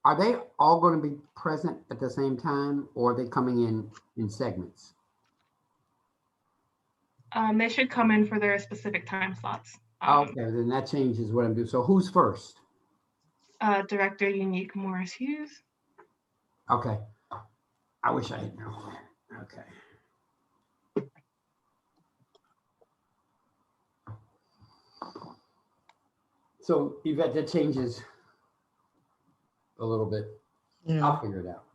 Are they all going to be present at the same time, or are they coming in segments? They should come in for their specific time slots. Okay, then that changes what I'm doing. So who's first? Director Unique Morris-Hughes. Okay. I wish I had known that. Okay. So Yvette, that changes a little bit. Yeah. I'll figure it out.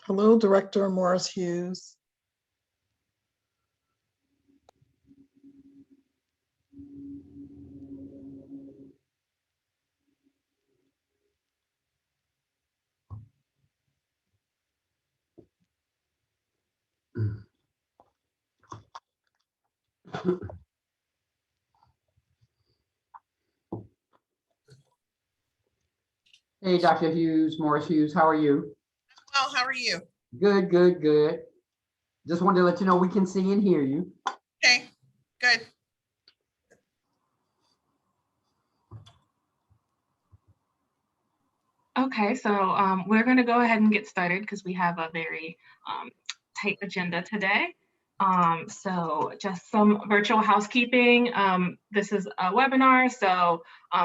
Hello, Director Morris-Hughes. Hey, Dr. Hughes, Morris-Hughes, how are you? Well, how are you? Good, good, good. Just wanted to let you know we can see and hear you. Okay, good. Okay, so we're going to go ahead and get started because we have a very tight agenda today. So just some virtual housekeeping. This is a webinar, so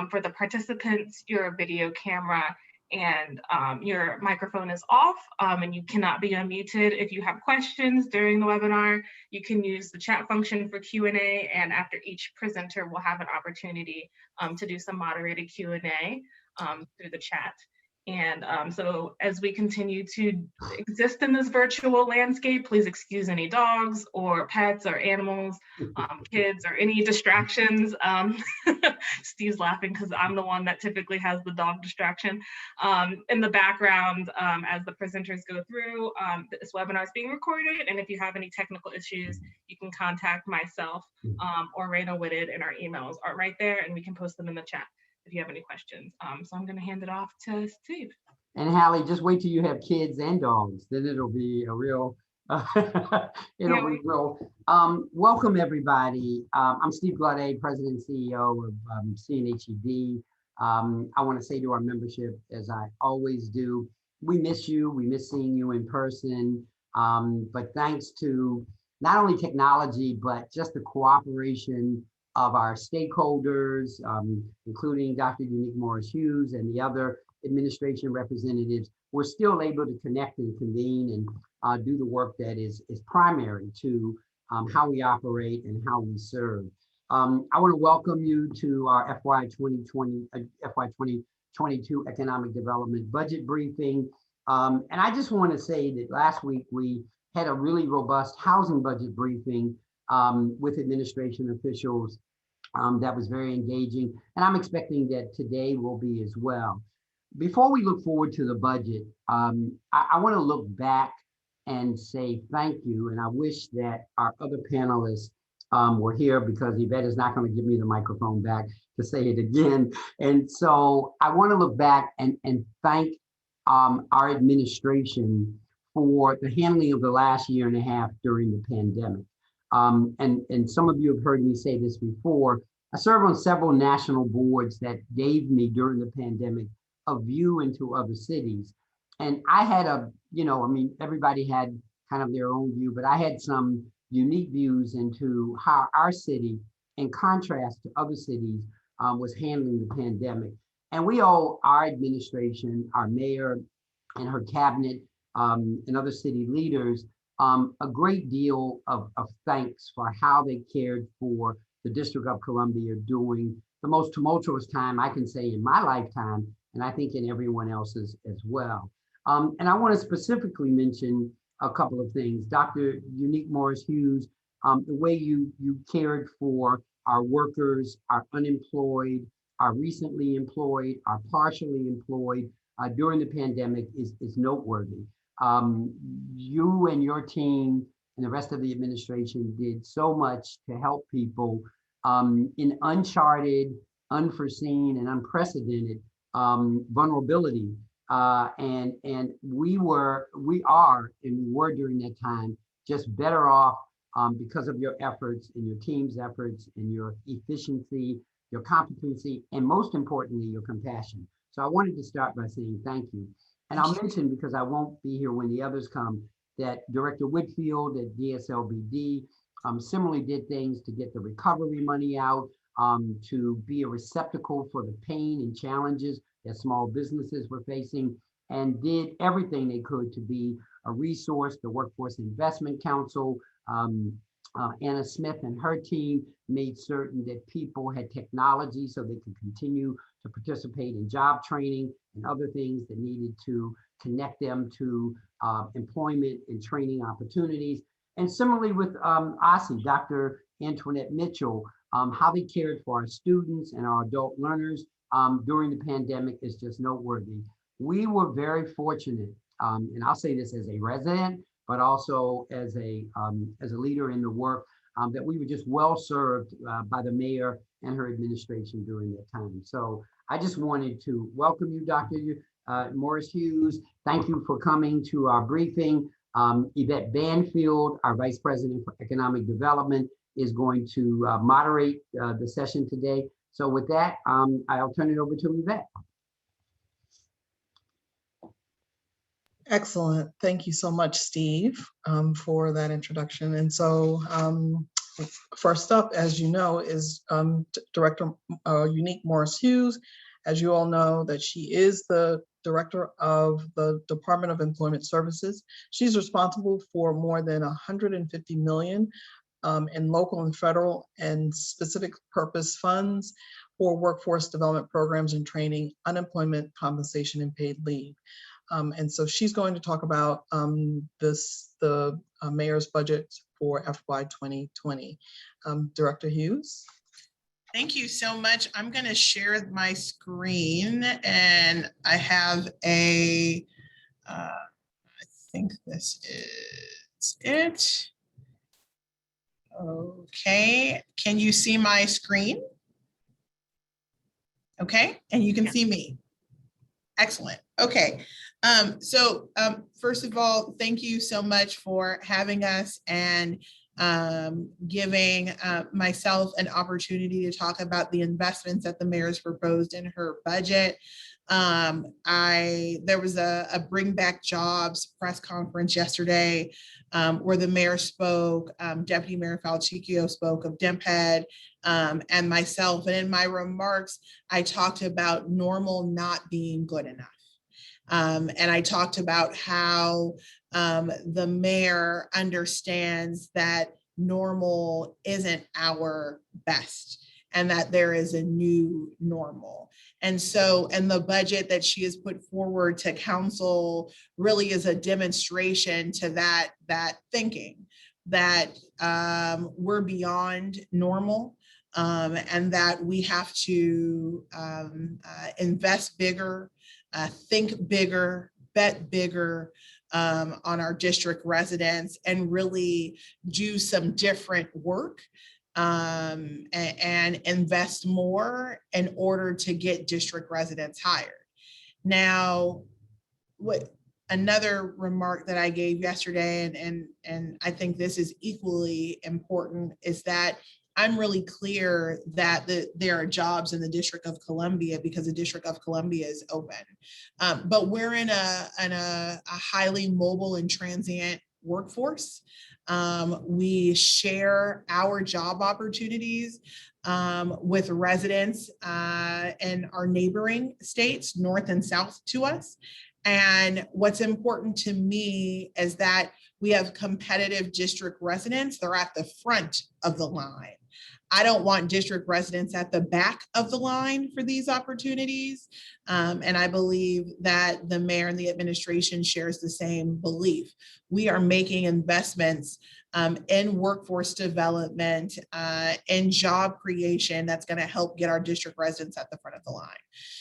for the participants, your video camera and your microphone is off, and you cannot be unmuted. If you have questions during the webinar, you can use the chat function for Q&A, and after each presenter, we'll have an opportunity to do some moderated Q&A through the chat. And so as we continue to exist in this virtual landscape, please excuse any dogs or pets or animals, kids, or any distractions. Steve's laughing because I'm the one that typically has the dog distraction in the background as the presenters go through. This webinar is being recorded, and if you have any technical issues, you can contact myself or Raina Whitted, and our emails are right there, and we can post them in the chat if you have any questions. So I'm going to hand it off to Steve. And Hallie, just wait till you have kids and dogs, then it'll be a real, welcome everybody. I'm Steve Gaudet, President and CEO of CNHED. I want to say to our membership, as I always do, we miss you, we miss seeing you in person, but thanks to not only technology, but just the cooperation of our stakeholders, including Dr. Unique Morris-Hughes and the other administration representatives, we're still able to connect and convene and do the work that is primary to how we operate and how we serve. I want to welcome you to our FY2022 Economic Development Budget Briefing. And I just want to say that last week we had a really robust housing budget briefing with administration officials that was very engaging, and I'm expecting that today will be as well. Before we look forward to the budget, I want to look back and say thank you, and I wish that our other panelists were here, because Yvette is not going to give me the microphone back to say it again. And so I want to look back and thank our administration for the handling of the last year and a half during the pandemic. And some of you have heard me say this before. I serve on several national boards that gave me during the pandemic a view into other cities. And I had everybody had kind of their own view, but I had some unique views into how our city, in contrast to other cities, was handling the pandemic. And we owe our administration, our mayor and her cabinet, and other city leaders a great deal of thanks for how they cared for the District of Columbia during the most tumultuous time I can say in my lifetime, and I think in everyone else's as well. And I want to specifically mention a couple of things. Dr. Unique Morris-Hughes, the way you cared for our workers, our unemployed, our recently employed, our partially employed during the pandemic is noteworthy. You and your team and the rest of the administration did so much to help people in uncharted, unforeseen, and unprecedented vulnerability. And we are, and we were during that time, just better off because of your efforts and your team's efforts and your efficiency, your competency, and most importantly, your compassion. So I wanted to start by saying thank you. And I'll mention, because I won't be here when the others come, that Director Whitfield at DSLBD similarly did things to get the recovery money out, to be a receptacle for the pain and challenges that small businesses were facing, and did everything they could to be a resource. The Workforce Investment Council, Ahnna Smith and her team made certain that people had technology so they could continue to participate in job training and other things that needed to connect them to employment and training opportunities. And similarly with OSSI, Dr. Antoinette Mitchell, how they cared for our students and our adult learners during the pandemic is just noteworthy. We were very fortunate, and I'll say this as a resident, but also as a leader in the work, that we were just well served by the mayor and her administration during that time. So I just wanted to welcome you, Dr. Morris-Hughes. Thank you for coming to our briefing. Yvette Banfield, our Vice President for Economic Development, is going to moderate the session today. So with that, I'll turn it over to Yvette. Excellent. Thank you so much, Steve, for that introduction. And so first up, as you know, is Director Unique Morris-Hughes. As you all know, that she is the Director of the Department of Employment Services. She's responsible for more than 150 million in local and federal and specific purpose funds for workforce development programs and training, unemployment compensation, and paid leave. And so she's going to talk about the mayor's budget for FY 2020. Director Hughes. Thank you so much. I'm going to share my screen, and I have I think this is it. Okay, can you see my screen? Okay, and you can see me. Excellent. Okay. First of all, thank you so much for having us and giving myself an opportunity to talk about the investments that the mayor's proposed in her budget. There was a Bring Back Jobs press conference yesterday where the mayor spoke, Deputy Mayor Falchicchio spoke of DMPED, and myself. And in my remarks, I talked about normal not being good enough. And I talked about how the mayor understands that normal isn't our best and that there is a new normal. And so, and the budget that she has put forward to council really is a demonstration to that thinking, that we're beyond normal, and that we have to invest bigger, think bigger, bet bigger on our district residents, and really do some different work and invest more in order to get district residents hired. Now, another remark that I gave yesterday, and I think this is equally important, is that I'm really clear that there are jobs in the District of Columbia because the District of Columbia is open. But we're in a highly mobile and transient workforce. We share our job opportunities with residents in our neighboring states, north and south to us. And what's important to me is that we have competitive district residents. They're at the front of the line. I don't want district residents at the back of the line for these opportunities. And I believe that the mayor and the administration shares the same belief. We are making investments in workforce development, and job creation that's going to help get our district residents at the front of the line.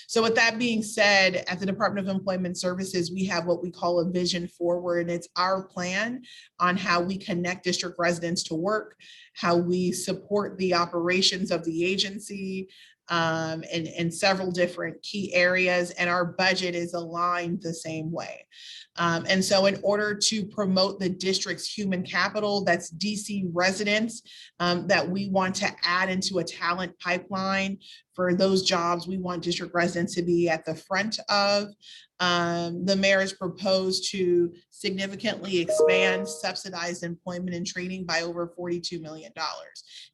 So with that being said, at the Department of Employment Services, we have what we call a vision forward. It's our plan on how we connect district residents to work, how we support the operations of the agency in several different key areas, and our budget is aligned the same way. And so in order to promote the district's human capital, that's DC residents that we want to add into a talent pipeline. For those jobs, we want district residents to be at the front of. The mayor has proposed to significantly expand subsidized employment and training by over $42 million.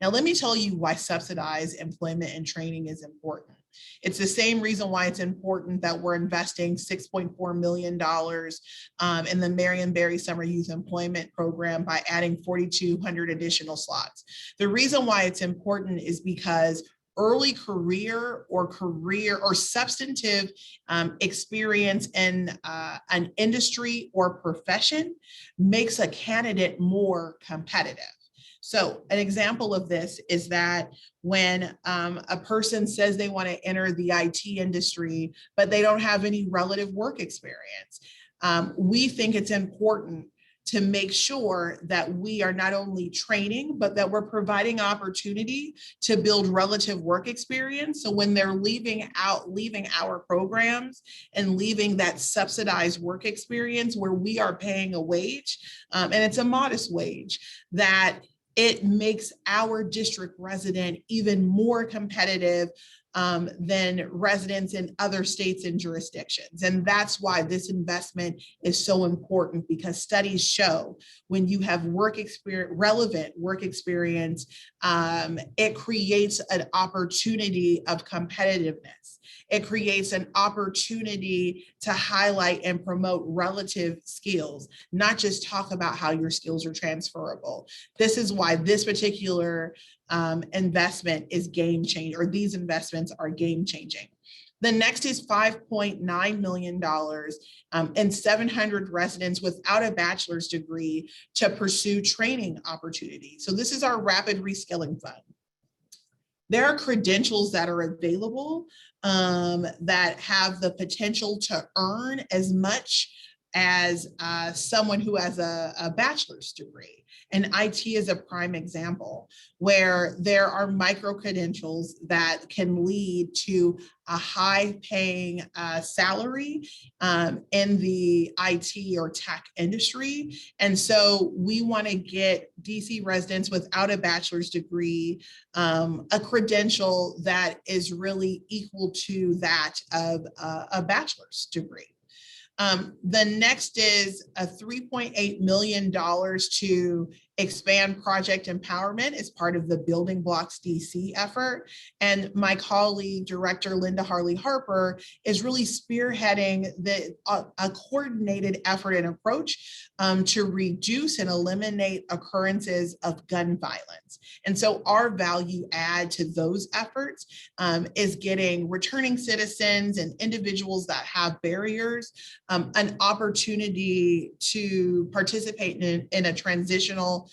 Now, let me tell you why subsidized employment and training is important. It's the same reason why it's important that we're investing $6.4 million in the Marion Barry Summer Youth Employment Program by adding 4,200 additional slots. The reason why it's important is because early career or substantive experience in an industry or profession makes a candidate more competitive. So an example of this is that when a person says they want to enter the IT industry, but they don't have any relative work experience, we think it's important to make sure that we are not only training, but that we're providing opportunity to build relative work experience. So when they're leaving our programs and leaving that subsidized work experience where we are paying a wage, and it's a modest wage, that it makes our district resident even more competitive than residents in other states and jurisdictions. And that's why this investment is so important, because studies show when you have work experience, relevant work experience, it creates an opportunity of competitiveness. It creates an opportunity to highlight and promote relative skills, not just talk about how your skills are transferable. This is why this particular investment is game changing, or these investments are game changing. The next is $5.9 million and 700 residents without a bachelor's degree to pursue training opportunities. So this is our rapid reskilling fund. There are credentials that are available that have the potential to earn as much as someone who has a bachelor's degree. And IT is a prime example where there are micro credentials that can lead to a high paying salary in the IT or tech industry. And so we want to get DC residents without a bachelor's degree a credential that is really equal to that of a bachelor's degree. The next is a $3.8 million to expand project empowerment as part of the Building Blocks DC effort. And my colleague, Director Linda Harley-Harper, is really spearheading a coordinated effort and approach to reduce and eliminate occurrences of gun violence. And so our value add to those efforts is getting returning citizens and individuals that have barriers an opportunity to participate in a transitional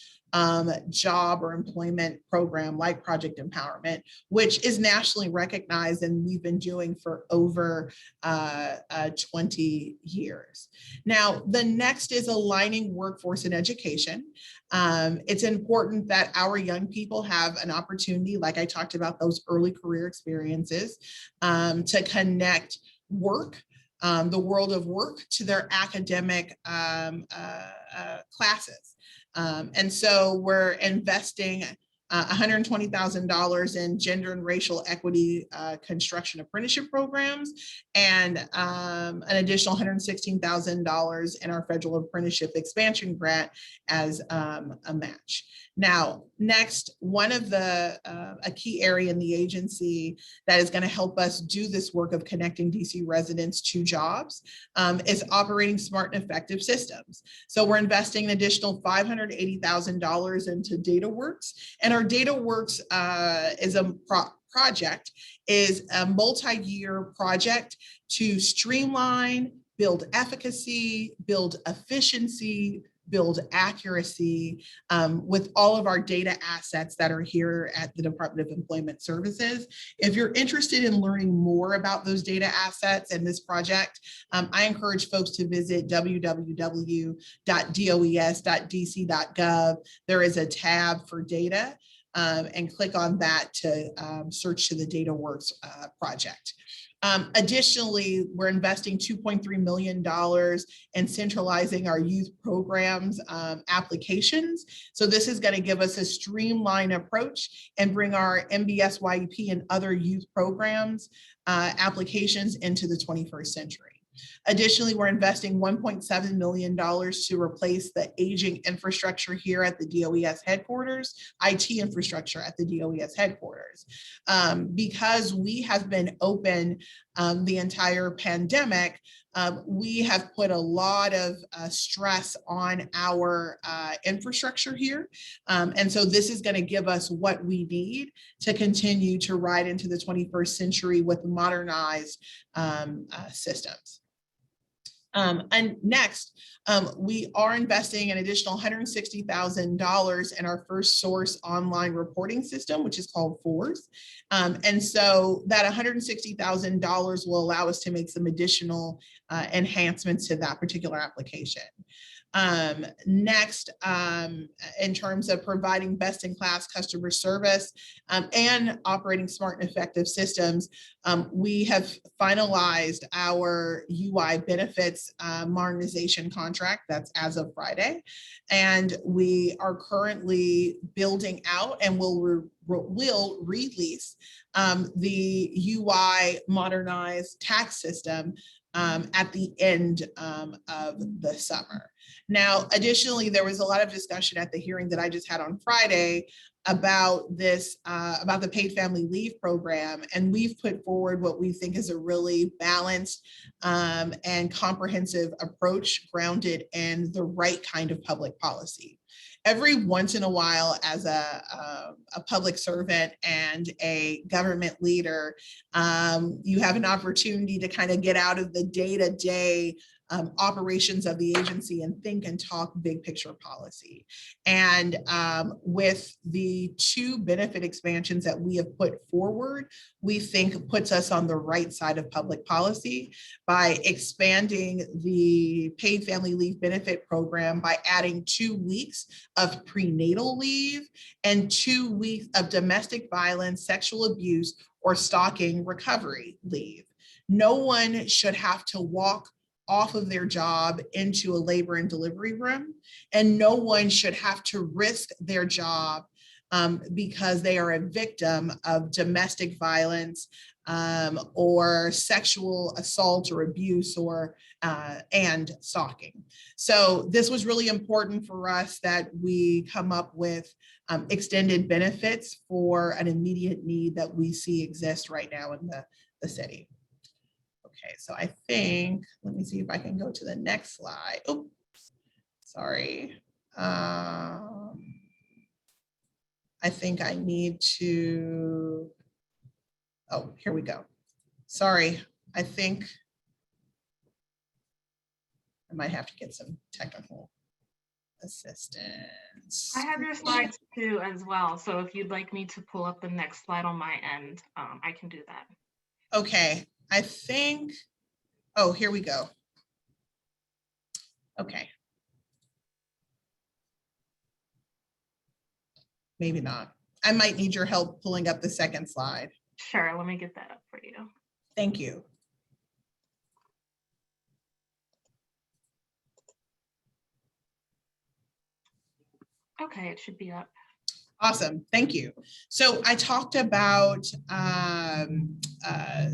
job or employment program like Project Empowerment, which is nationally recognized and we've been doing for over 20 years. Now, the next is aligning workforce and education. It's important that our young people have an opportunity, like I talked about, those early career experiences to connect work, the world of work, to their academic classes. And so we're investing $120,000 in gender and racial equity construction apprenticeship programs, and an additional $116,000 in our federal apprenticeship expansion grant as a match. Now, next, one of the a key area in the agency that is going to help us do this work of connecting DC residents to jobs is operating smart and effective systems. So we're investing an additional $580,000 into DataWorks, and our DataWorks is a project, is a multi-year project to streamline, build efficacy, build efficiency, build accuracy with all of our data assets that are here at the Department of Employment Services. If you're interested in learning more about those data assets and this project, I encourage folks to visit www.does.dc.gov. There is a tab for data, and click on that to search to the DataWorks project. Additionally, we're investing $2.3 million in centralizing our youth programs applications. So this is going to give us a streamlined approach and bring our MBSYEP and other youth programs applications into the 21st century. Additionally, we're investing $1.7 million to replace the aging infrastructure here at the DOES headquarters, IT infrastructure at the DOES headquarters. Because we have been open the entire pandemic, we have put a lot of stress on our infrastructure here. And so this is going to give us what we need to continue to ride into the 21st century with modernized systems. And next, we are investing an additional $160,000 in our first source online reporting system, which is called FORS. And so that $160,000 will allow us to make some additional enhancements to that particular application. Next, in terms of providing best-in-class customer service and operating smart and effective systems, we have finalized our UI benefits modernization contract. That's as of Friday. And we are currently building out and will release the UI modernized tax system at the end of the summer. Now, additionally, there was a lot of discussion at the hearing that I just had on Friday about this, about the paid family leave program. And we've put forward what we think is a really balanced and comprehensive approach grounded in the right kind of public policy. Every once in a while, as a public servant and a government leader, you have an opportunity to kind of get out of the day-to-day operations of the agency and think and talk big picture policy. And with the 2 benefit expansions that we have put forward, we think puts us on the right side of public policy by expanding the paid family leave benefit program by adding 2 weeks of prenatal leave and 2 weeks of domestic violence, sexual abuse, or stalking recovery leave. No one should have to walk off of their job into a labor and delivery room, and no one should have to risk their job because they are a victim of domestic violence or sexual assault or abuse or and stalking. So this was really important for us that we come up with extended benefits for an immediate need that we see exist right now in the city. Okay, so I think, let me see if I can go to the next slide. Oh, sorry. I think I need to, oh, here we go. Sorry, I think I might have to get some technical assistance. I have your slides too as well. So if you'd like me to pull up the next slide on my end, I can do that. Okay, I think, oh, here we go. Okay. Maybe not. I might need your help pulling up the second slide. Sure, let me get that up for you. Thank you. Okay, it should be up. Awesome, thank you. So I talked about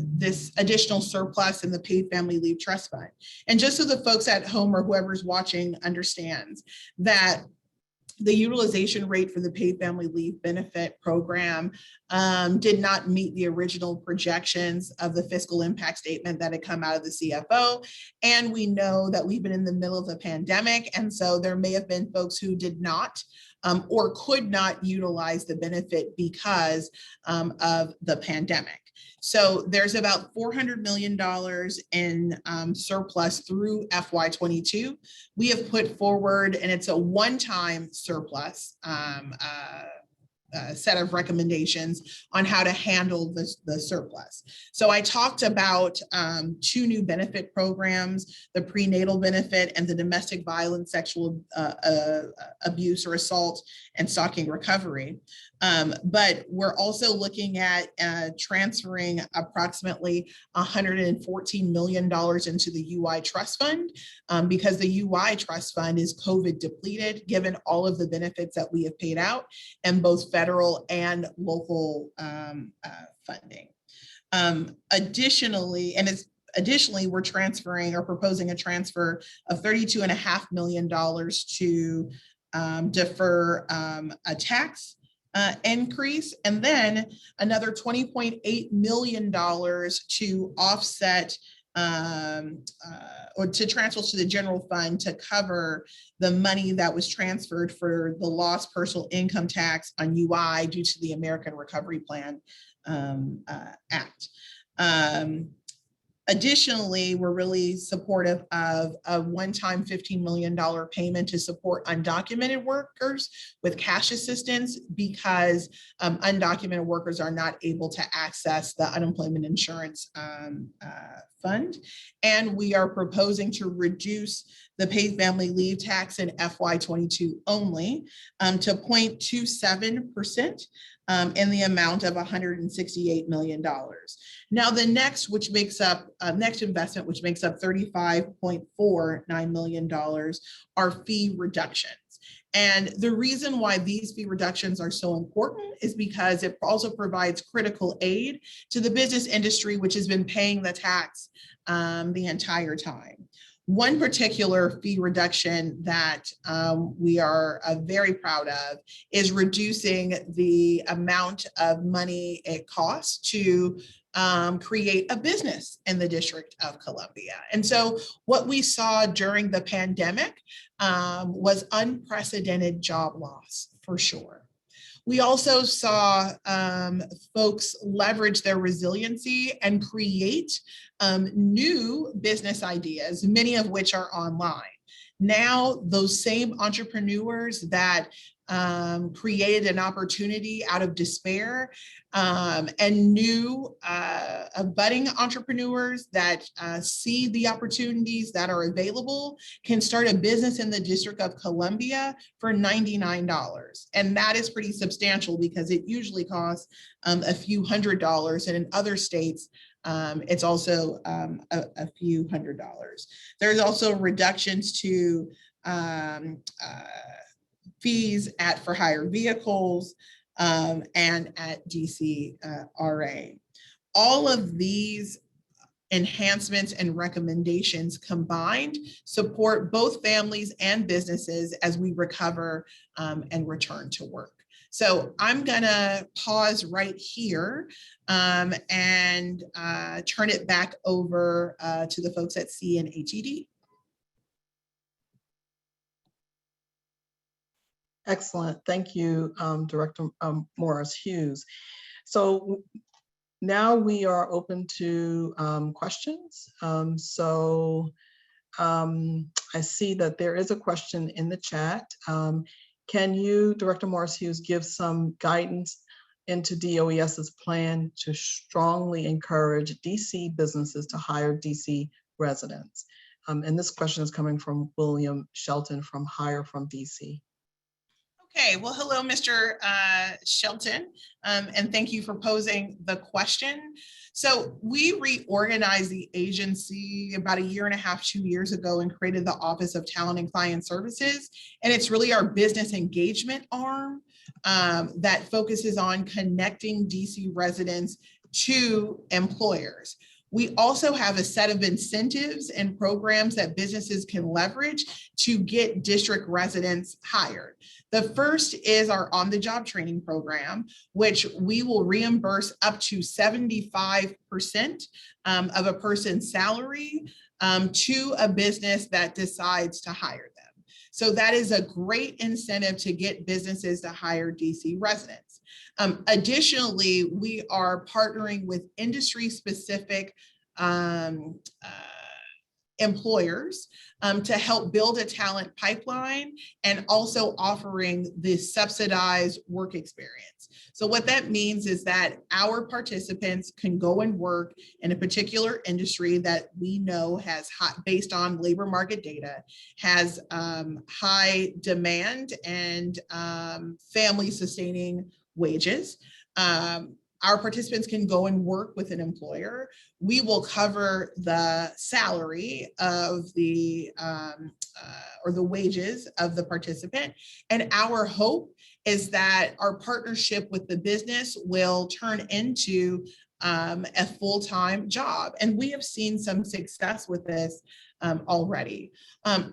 this additional surplus in the paid family leave trust fund. And just so the folks at home or whoever's watching understands that the utilization rate for the paid family leave benefit program did not meet the original projections of the fiscal impact statement that had come out of the CFO. And we know that we've been in the middle of the pandemic. And so there may have been folks who did not or could not utilize the benefit because of the pandemic. So there's about $400 million in surplus through FY22. We have put forward, and it's a one-time surplus set of recommendations on how to handle the surplus. So I talked about 2 new benefit programs, the prenatal benefit and the domestic violence, sexual abuse or assault and stalking recovery. But we're also looking at transferring approximately $114 million into the UI trust fund because the UI trust fund is COVID depleted given all of the benefits that we have paid out and both federal and local funding. Additionally, we're transferring or proposing a transfer of $32.5 million to defer a tax increase, and then another $20.8 million to offset or to transfer to the general fund to cover the money that was transferred for the lost personal income tax on UI due to the American Recovery Plan Act. Additionally, we're really supportive of a one-time $15 million payment to support undocumented workers with cash assistance because undocumented workers are not able to access the unemployment insurance fund. And we are proposing to reduce the paid family leave tax in FY22 only to 0.27%. In the amount of $168 million. Now, the next, which makes up next investment, which makes up $35.49 million, are fee reductions. And the reason why these fee reductions are so important is because it also provides critical aid to the business industry, which has been paying the tax the entire time. One particular fee reduction that we are very proud of is reducing the amount of money it costs to create a business in the District of Columbia. And so what we saw during the pandemic was unprecedented job loss, for sure. We also saw folks leverage their resiliency and create new business ideas, many of which are online. Now, those same entrepreneurs that created an opportunity out of despair and new budding entrepreneurs that see the opportunities that are available can start a business in the District of Columbia for $99. And that is pretty substantial because it usually costs a few $100s, and in other states, it's also a few $100s. There's also reductions to fees for hire vehicles and at DCRA. All of these enhancements and recommendations combined support both families and businesses as we recover and return to work. So I'm gonna pause right here and turn it back over to the folks at CNHED. Excellent. Thank you, Director Morris-Hughes. So now we are open to questions. I see that there is a question in the chat. Can you, Director Morris-Hughes, give some guidance into DOES's plan to strongly encourage DC businesses to hire DC residents? And this question is coming from William Shelton from Hire from DC. Okay, well, hello, Mr. Shelton, and thank you for posing the question. So we reorganized the agency about 1.5 years, 2 years ago and created the Office of Talent and Client Services. And it's really our business engagement arm that focuses on connecting DC residents to employers. We also have a set of incentives and programs that businesses can leverage to get district residents hired. The first is our on-the-job training program, which we will reimburse up to 75% of a person's salary to a business that decides to hire them. So that is a great incentive to get businesses to hire DC residents. Additionally, we are partnering with industry-specific employers to help build a talent pipeline and also offering the subsidized work experience. So what that means is that our participants can go and work in a particular industry that we know has based on labor market data, has high demand and family sustaining wages. Our participants can go and work with an employer. We will cover the salary of the or the wages of the participant. And our hope is that our partnership with the business will turn into a full-time job. And we have seen some success with this already.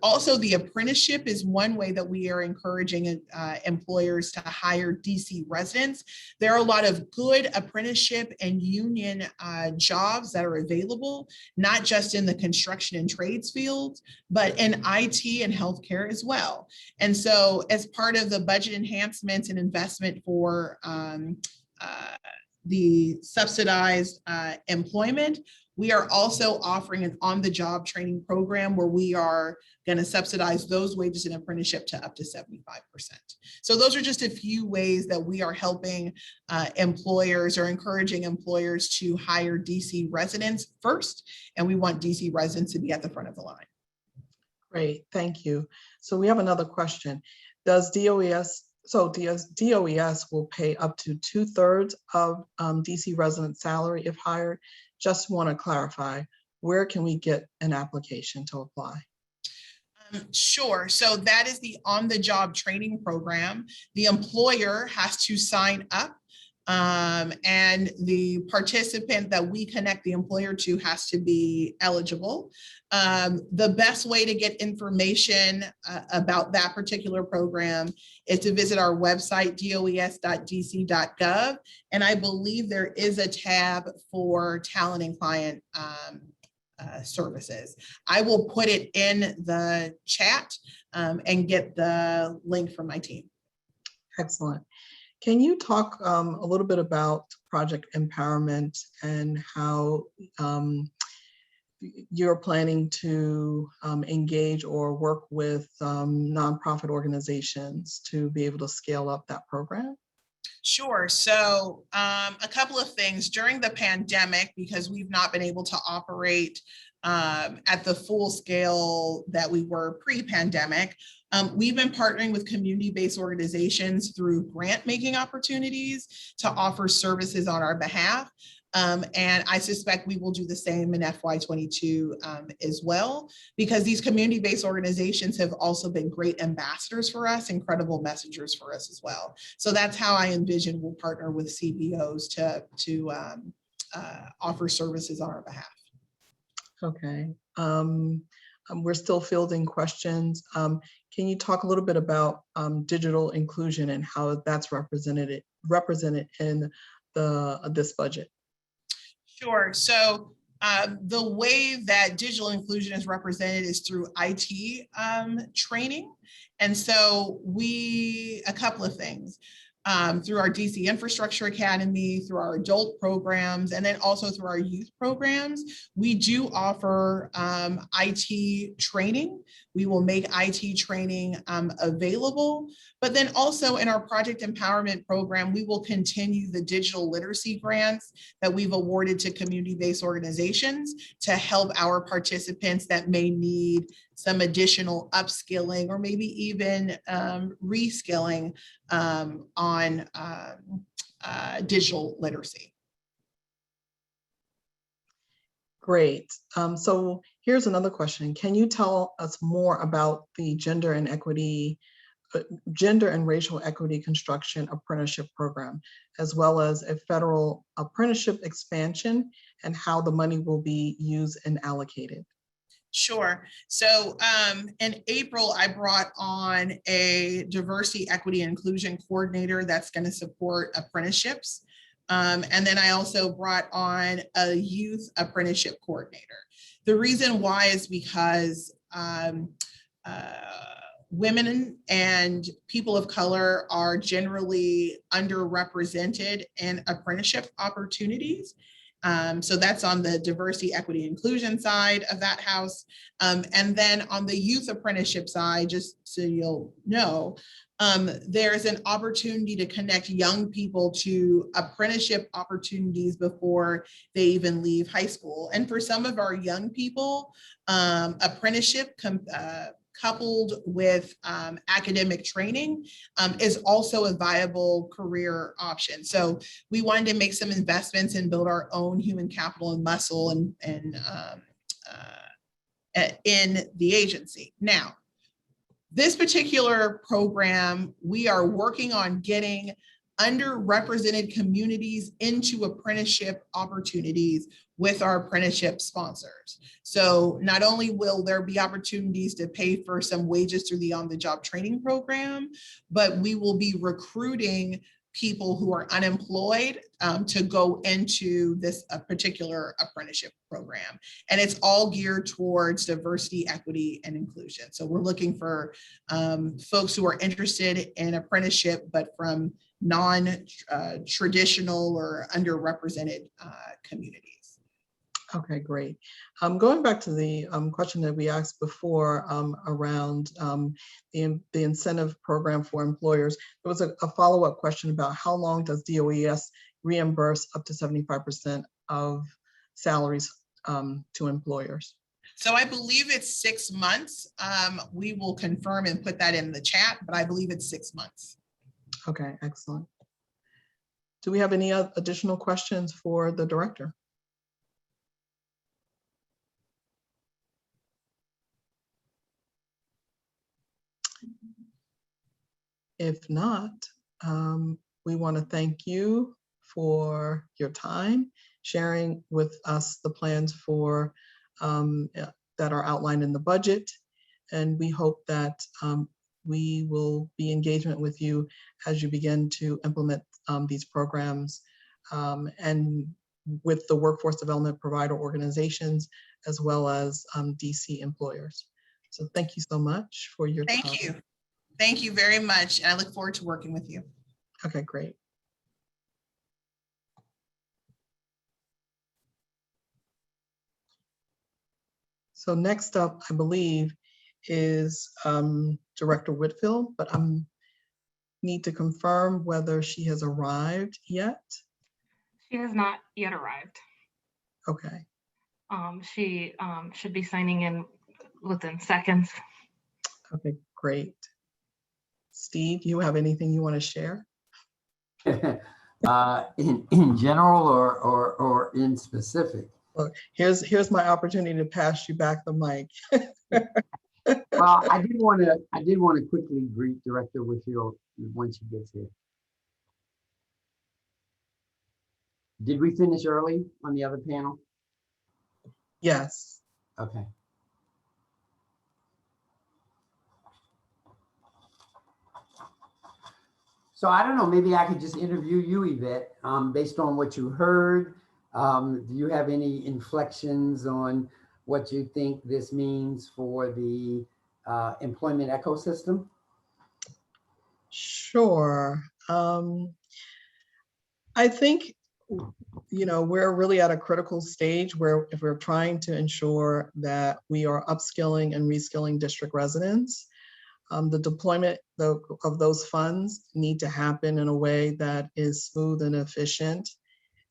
Also, the apprenticeship is one way that we are encouraging employers to hire DC residents. There are a lot of good apprenticeship and union jobs that are available, not just in the construction and trades fields, but in IT and healthcare as well. And so as part of the budget enhancements and investment for the subsidized employment, we are also offering an on-the-job training program where we are going to subsidize those wages in apprenticeship to up to 75%. So those are just a few ways that we are helping employers or encouraging employers to hire DC residents first. And we want DC residents to be at the front of the line. Great, thank you. So we have another question. Does DOES will pay up to 2/3 of DC resident salary if hired? Just want to clarify, where can we get an application to apply? Sure. So that is the on-the-job training program. The employer has to sign up, and the participant that we connect the employer to has to be eligible. The best way to get information about that particular program is to visit our website, does.dc.gov. And I believe there is a tab for talent and client services. I will put it in the chat and get the link from my team. Excellent. Can you talk a little bit about project empowerment and how you're planning to engage or work with nonprofit organizations to be able to scale up that program? Sure. So a couple of things during the pandemic, because we've not been able to operate at the full scale that we were pre-pandemic, we've been partnering with community-based organizations through grant-making opportunities to offer services on our behalf. And I suspect we will do the same in FY22 as well, because these community-based organizations have also been great ambassadors for us, incredible messengers for us as well. So that's how I envision we'll partner with CBOs to offer services on our behalf. Okay. We're still fielding questions. Can you talk a little bit about digital inclusion and how that's represented in this budget? Sure. So the way that digital inclusion is represented is through IT training. And so a couple of things. Through our DC Infrastructure Academy, through our adult programs, and then also through our youth programs, we do offer IT training. We will make IT training available, but then also in our Project Empowerment program, we will continue the digital literacy grants that we've awarded to community-based organizations to help our participants that may need some additional upskilling or maybe even reskilling on digital literacy. Great. So here's another question. Can you tell us more about the gender and racial equity construction apprenticeship program, as well as a federal apprenticeship expansion and how the money will be used and allocated? Sure. So in April, I brought on a diversity, equity, and inclusion coordinator that's going to support apprenticeships. And then I also brought on a youth apprenticeship coordinator. The reason why is because women and people of color are generally underrepresented in apprenticeship opportunities. So that's on the diversity, equity, inclusion side of that house. And then on the youth apprenticeship side, just so you'll know, there's an opportunity to connect young people to apprenticeship opportunities before they even leave high school. And for some of our young people, apprenticeship coupled with academic training is also a viable career option. So we wanted to make some investments and build our own human capital and muscle in the agency. Now, this particular program, we are working on getting underrepresented communities into apprenticeship opportunities with our apprenticeship sponsors. So not only will there be opportunities to pay for some wages through the on-the-job training program, but we will be recruiting people who are unemployed to go into this particular apprenticeship program. And it's all geared towards diversity, equity, and inclusion. So we're looking for folks who are interested in apprenticeship, but from non-traditional or underrepresented communities. Okay, great. Going back to the question that we asked before around the incentive program for employers, there was a follow-up question about how long does DOES reimburse up to 75% of salaries to employers? So I believe it's 6 months. We will confirm and put that in the chat, but I believe it's 6 months. Okay, excellent. Do we have any additional questions for the director? If not, we want to thank you for your time, sharing with us the plans for that are outlined in the budget. And we hope that we will be engagement with you as you begin to implement these programs and with the workforce development provider organizations, as well as DC employers. So thank you so much for your time. Thank you. Thank you very much. And I look forward to working with you. Okay, great. So next up, I believe, is Director Whitfield, but I need to confirm whether she has arrived yet. She has not yet arrived. Okay. She should be signing in within seconds. Okay, great. Steve, you have anything you want to share? In general or in specific? Well, here's my opportunity to pass you back the mic. Well, I did want to quickly greet Director Whitfield when she gets here. Did we finish early on the other panel? Yes. Okay. So I don't know, maybe I could just interview you, Yvette, based on what you heard. Do you have any inflections on what you think this means for the employment ecosystem? Sure. I think, we're really at a critical stage where if we're trying to ensure that we are upskilling and reskilling district residents, the deployment of those funds need to happen in a way that is smooth and efficient.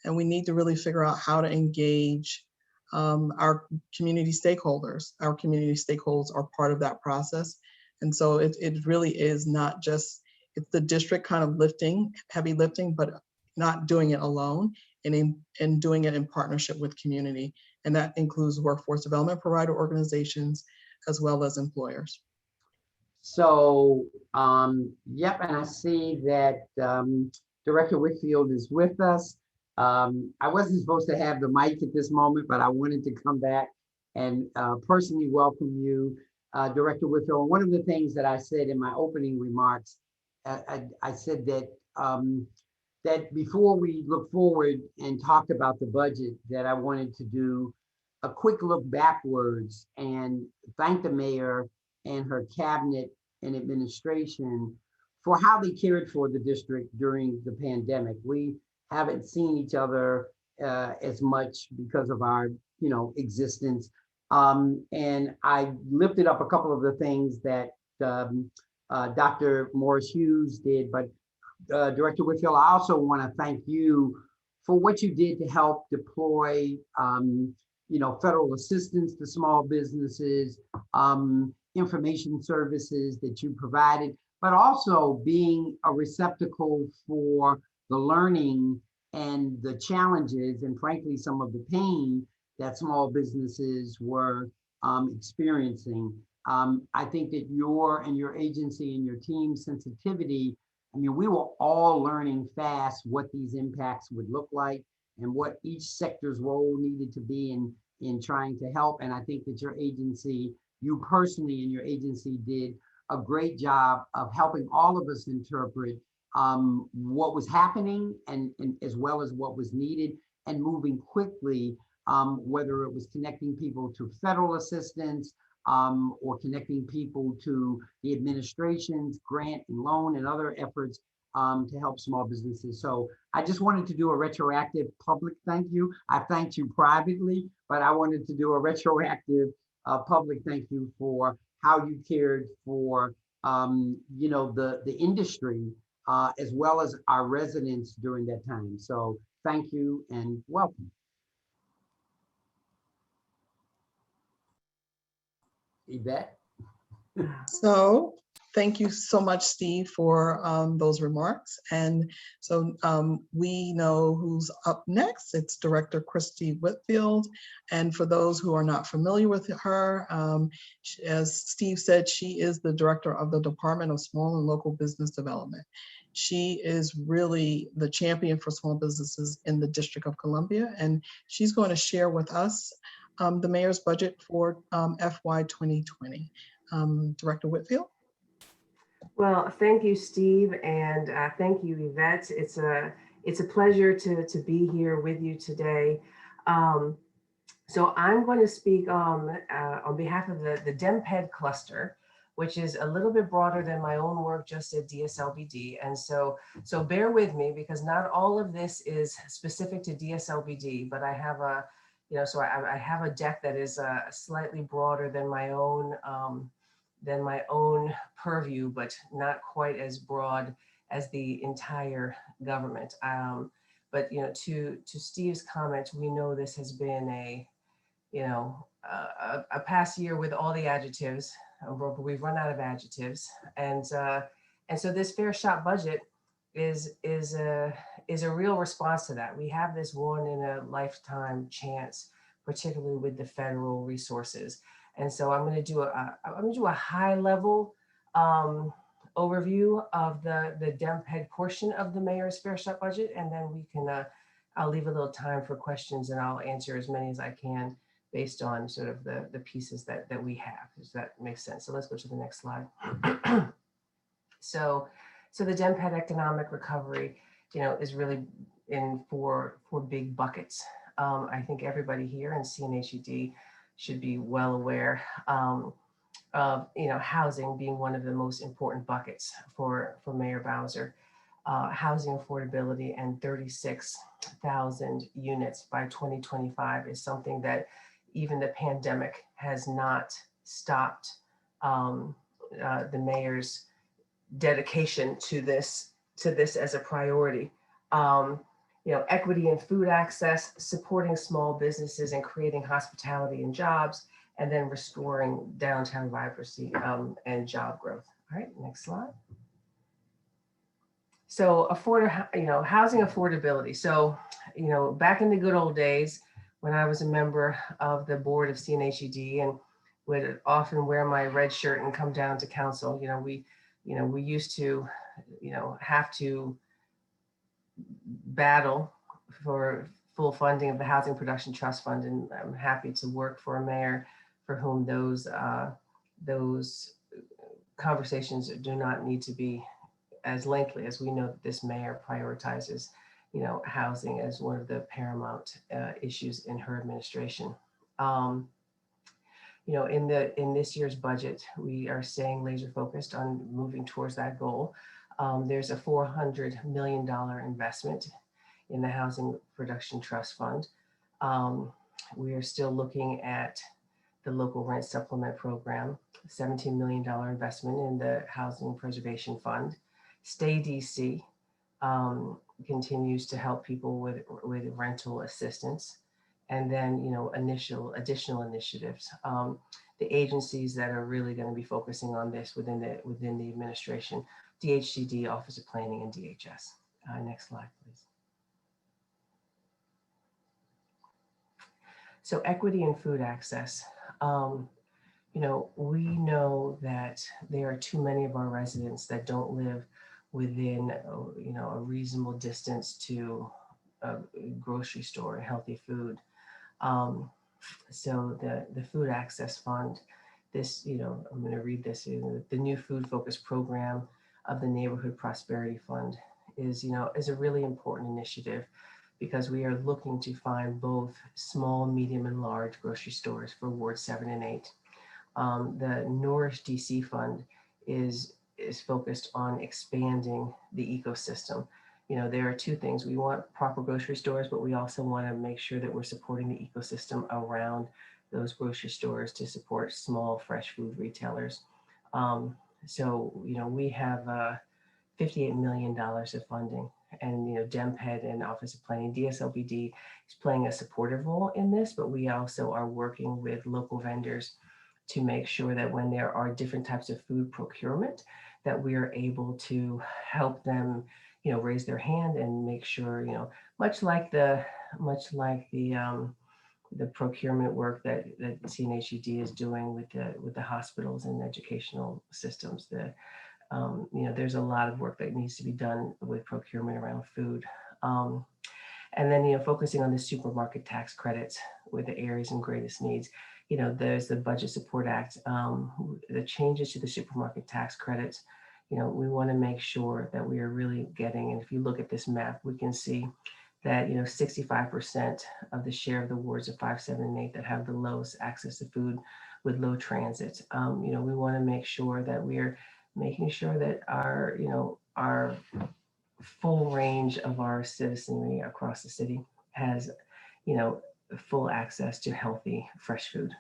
And we need to really figure out how to engage our community stakeholders. Our community stakeholders are part of that process. And so it really is not just, it's the district kind of heavy lifting, but not doing it alone and doing it in partnership with community. And that includes workforce development provider organizations, as well as employers. So, yep, and I see that Director Whitfield is with us. I wasn't supposed to have the mic at this moment, but I wanted to come back and personally welcome you, Director Whitfield. One of the things that I said in my opening remarks, I said that that before we look forward and talk about the budget, that I wanted to do a quick look backwards and thank the mayor and her cabinet and administration for how they cared for the district during the pandemic. We haven't seen each other as much because of our, existence. And I lifted up a couple of the things that Dr. Morris-Hughes did, but Director Whitfield, I also want to thank you for what you did to help deploy, federal assistance to small businesses, information services that you provided, but also being a receptacle for the learning and the challenges and frankly, some of the pain that small businesses were experiencing. I think that your agency and your team's sensitivity, we were all learning fast what these impacts would look like and what each sector's role needed to be in trying to help. And I think that your agency, you personally and your agency did a great job of helping all of us interpret what was happening and as well as what was needed and moving quickly, whether it was connecting people to federal assistance or connecting people to the administration's grant and loan and other efforts to help small businesses. So I just wanted to do a retroactive public thank you. I thanked you privately, but I wanted to do a retroactive public thank you for how you cared for the industry as well as our residents during that time. So thank you and welcome. Yvette? So thank you so much, Steve, for those remarks. And so we know who's up next. It's Director Kristi Whitfield. And for those who are not familiar with her, as Steve said, she is the Director of the Department of Small and Local Business Development. She is really the champion for small businesses in the District of Columbia. And she's going to share with us the mayor's budget for FY2020. Director Whitfield. Well, thank you, Steve, and thank you, Yvette. It's a pleasure to be here with you today. So I'm going to speak on behalf of the DMPED cluster, which is a little bit broader than my own work just at DSLBD. And so bear with me, because not all of this is specific to DSLBD, but I have I have a deck that is slightly broader than my own purview, but not quite as broad as the entire government. But to Steve's comment, we know this has been a past year with all the adjectives. We've run out of adjectives, and so this fair shot budget is a real response to that. We have this one in a lifetime chance, particularly with the federal resources. And so I'm going to do a high level overview of the DMPED portion of the mayor's fair shot budget, and then we can I'll leave a little time for questions, and I'll answer as many as I can based on sort of the pieces that we have. Does that make sense? So let's go to the next slide. So the DMPED economic recovery, is really in four big buckets. I think everybody here in CNHED should be well aware of housing being one of the most important buckets for Mayor Bowser. Housing affordability and 36,000 units by 2025 is something that even the pandemic has not stopped the mayor's dedication to this as a priority. Equity in food access, supporting small businesses and creating hospitality and jobs, and then restoring downtown vibrancy and job growth. All right, next slide. So housing affordability. So, back in the good old days when I was a member of the board of CNHED and would often wear my red shirt and come down to council, we used to, have to battle for full funding of the Housing Production Trust Fund, and I'm happy to work for a mayor for whom those conversations do not need to be as lengthy, as we know that this mayor prioritizes, housing as one of the paramount issues in her administration. In this year's budget, we are staying laser focused on moving towards that goal. There's a $400 million investment in the Housing Production Trust Fund. We are still looking at the local rent supplement program, $17 million investment in the Housing Preservation Fund. Stay DC continues to help people with rental assistance. And then, additional initiatives. The agencies that are really going to be focusing on this within the administration: DHCD, Office of Planning, and DHS. Next slide, please. So equity and food access. We know that there are too many of our residents that don't live within, a reasonable distance to a grocery store, healthy food. So the Food Access Fund, this, I'm going to read this, the new food focused program of the Neighborhood Prosperity Fund is a really important initiative, because we are looking to find both small, medium, and large grocery stores for Ward 7 and 8. The Nourish DC Fund is is focused on expanding the ecosystem. You know, there are two things. We want proper grocery stores, but we also want to make sure that we're supporting the ecosystem around those grocery stores to support small fresh food retailers. So, you know, we have $58 million of funding, and, you know, DMPED and Office of Planning, DSLBD is playing a supportive role in this, but we also are working with local vendors to make sure that when there are different types of food procurement, that we are able to help them, you know, raise their hand and make sure, you know, much like the procurement work that CNHED is doing with the hospitals and educational systems. You know, there's a lot of work that needs to be done with procurement around food. And then, you know, focusing on the supermarket tax credits with the areas and greatest needs. You know, there's the Budget Support Act, the changes to the supermarket tax credits. You know, we want to make sure that we are really getting, and if you look at this map, we can see that, you know, 65% of the share of the wards of 5, 7, and 8 that have the lowest access to food with low transit. You know, we want to make sure that we're making sure that our, you know, our full range of our citizenry across the city has, you know, full access to healthy, fresh food.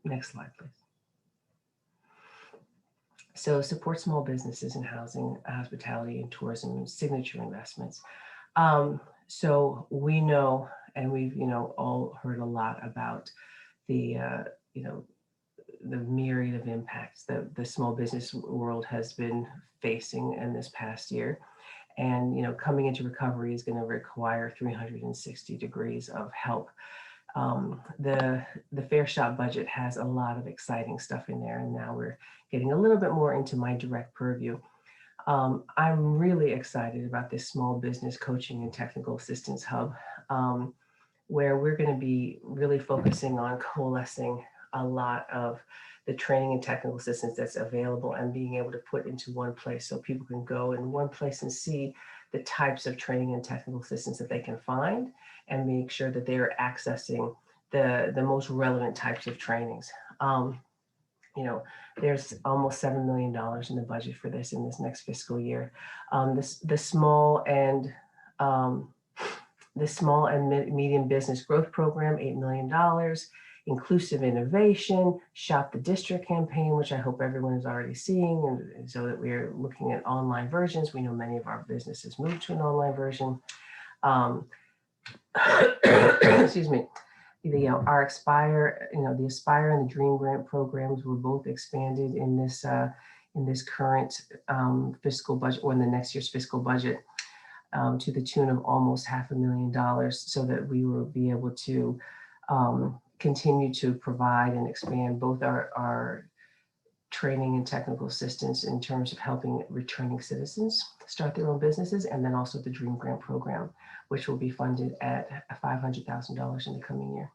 Next slide, please. So support small businesses in housing, hospitality, and tourism, and signature investments. So we know, and we've, you know, all heard a lot about the, you know, the myriad of impacts that the small business world has been facing in this past year. And, you know, coming into recovery is going to require 360 degrees of help. The Fair Shop budget has a lot of exciting stuff in there, and now we're getting a little bit more into my direct purview. I'm really excited about this small business coaching and technical assistance hub, where we're going to be really focusing on coalescing a lot of the training and technical assistance that's available and being able to put into one place so people can go in one place and see the types of training and technical assistance that they can find and make sure that they're accessing the most relevant types of trainings. You know, there's almost $7 million in the budget for this in this next fiscal year. The small and medium business growth program, $8 million. Inclusive innovation, Shop the District campaign, which I hope everyone is already seeing, and so that we're looking at online versions. We know many of our businesses moved to an online version. Excuse me. Our Aspire, you know, the Aspire and the Dream Grant programs were both expanded in this current fiscal budget, or in the next year's fiscal budget, to the tune of almost $500,000, so that we will be able to continue to provide and expand both our training and technical assistance in terms of helping returning citizens start their own businesses, and then also the Dream Grant program, which will be funded at $500,000 in the coming year.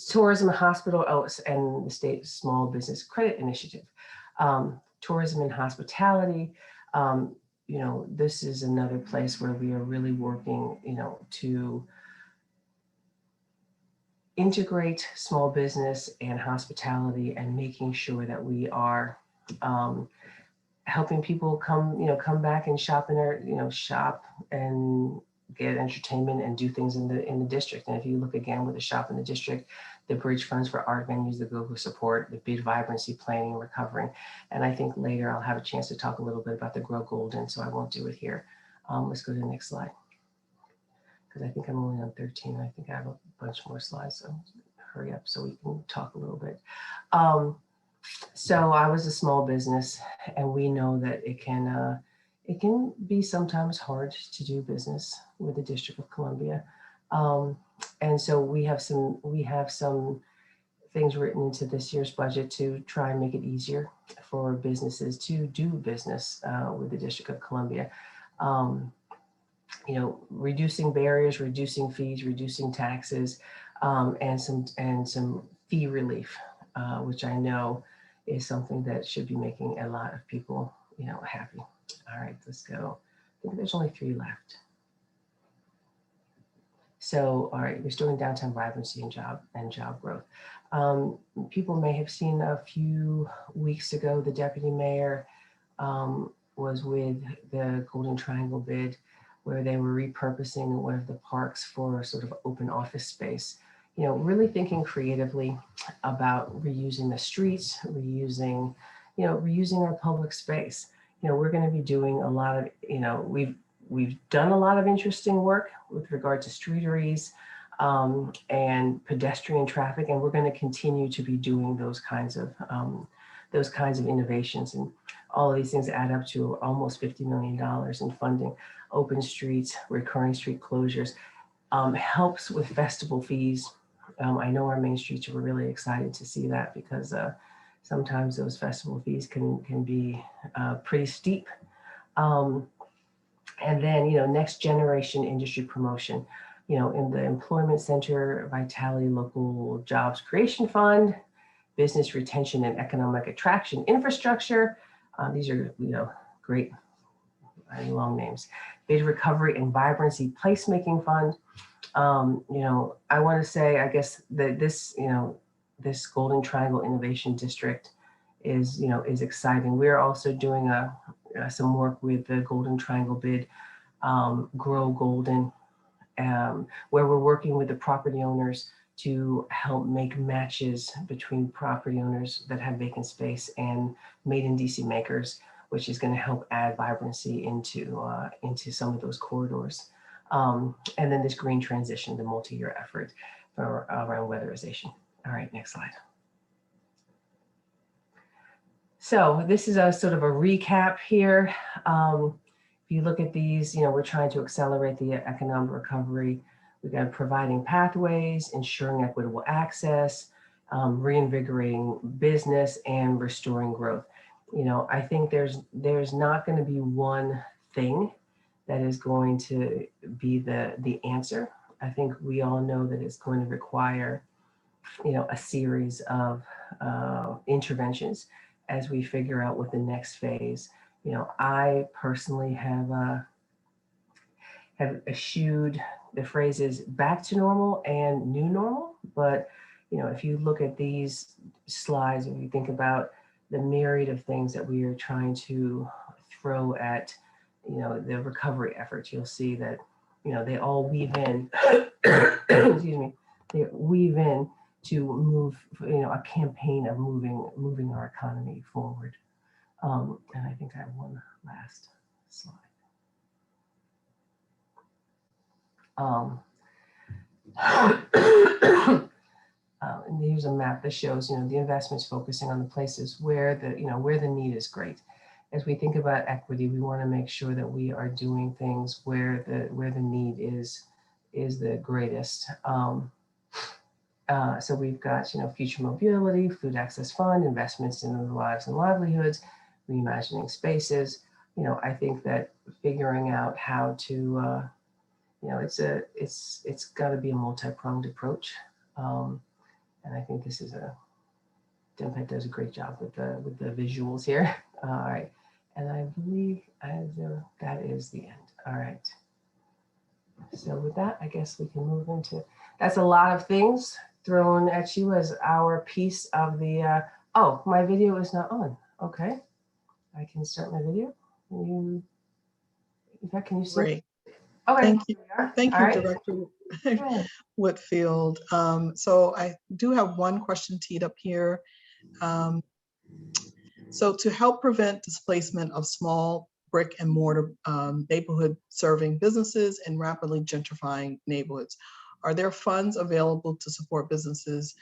Tourism, hospital, and the state small business credit initiative. Tourism and hospitality, you know, this is another place where we are really working, you know, to integrate small business and hospitality, and making sure that we are helping people come back and shop in our, you know, shop and get entertainment and do things in the district. And if you look again with the shop in the district, the bridge funds for art venues, the Google support, the bid vibrancy planning and recovering. And I think later I'll have a chance to talk a little bit about the Grow Golden, so I won't do it here. Let's go to the next slide, because I think I'm only on 13. I think I have a bunch more slides, so hurry up so we can talk a little bit. So I was a small business, and we know that it can be sometimes hard to do business with the District of Columbia. And so we have some things written into this year's budget to try and make it easier for businesses to do business with the District of Columbia. You know, reducing barriers, reducing fees, reducing taxes, and some fee relief, which I know is something that should be making a lot of people, you know, happy. All right, let's go. I think there's only 3 left. So, all right, restoring downtown vibrancy and job growth. People may have seen a few weeks ago, the deputy mayor was with the Golden Triangle bid, where they were repurposing one of the parks for sort of open office space. You know, really thinking creatively about reusing the streets, reusing our public space. You know, we're going to be doing a lot of, we've done a lot of interesting work with regard to streeteries and pedestrian traffic, and we're going to continue to be doing those kinds of innovations. And all of these things add up to almost $50 million in funding. Open streets, recurring street closures, helps with festival fees. I know our main streets were really excited to see that, because sometimes those festival fees can be pretty steep. And then, next generation industry promotion, in the Employment Center, Vitality Local Jobs Creation Fund, Business Retention and Economic Attraction Infrastructure. These are, great long names. Bid Recovery and Vibrancy Placemaking Fund. I want to say, I guess that this Golden Triangle Innovation District is exciting. We're also doing some work with the Golden Triangle bid, Grow Golden, where we're working with the property owners to help make matches between property owners that have vacant space and made in DC makers, which is going to help add vibrancy into some of those corridors. And then this green transition, the multi-year effort around weatherization. All right, next slide. So this is a sort of a recap here. If you look at these, we're trying to accelerate the economic recovery. We've got providing pathways, ensuring equitable access, reinvigorating business, and restoring growth. I think there's not going to be one thing that is going to be the answer. I think we all know that it's going to require, a series of interventions as we figure out what the next phase. I personally have eschewed the phrases back to normal and new normal, but if you look at these slides and you think about the myriad of things that we are trying to throw at the recovery efforts, you'll see that they all weave in excuse me, they weave in to move a campaign of moving our economy forward. And I think I have one last slide. And here's a map that shows, the investments focusing on the places where the need is great. As we think about equity, we want to make sure that we are doing things where the need is the greatest. So we've got, future mobility, food access fund, investments in the lives and livelihoods, reimagining spaces. I think that figuring out how to, it's got to be a multi-pronged approach. And I think this is DMPED does a great job with the visuals here. All right. And I believe that is the end. All right. So with that, I guess we can move into, that's a lot of things thrown at you as our piece of the, oh, my video is not on. Okay. I can start my video. In fact, can you see? Great. Okay. Thank you. Thank you, All right. Director Whitfield. So I do have one question teed up here. So to help prevent displacement of small brick and mortar neighborhood serving businesses in rapidly gentrifying neighborhoods, are there funds available to support businesses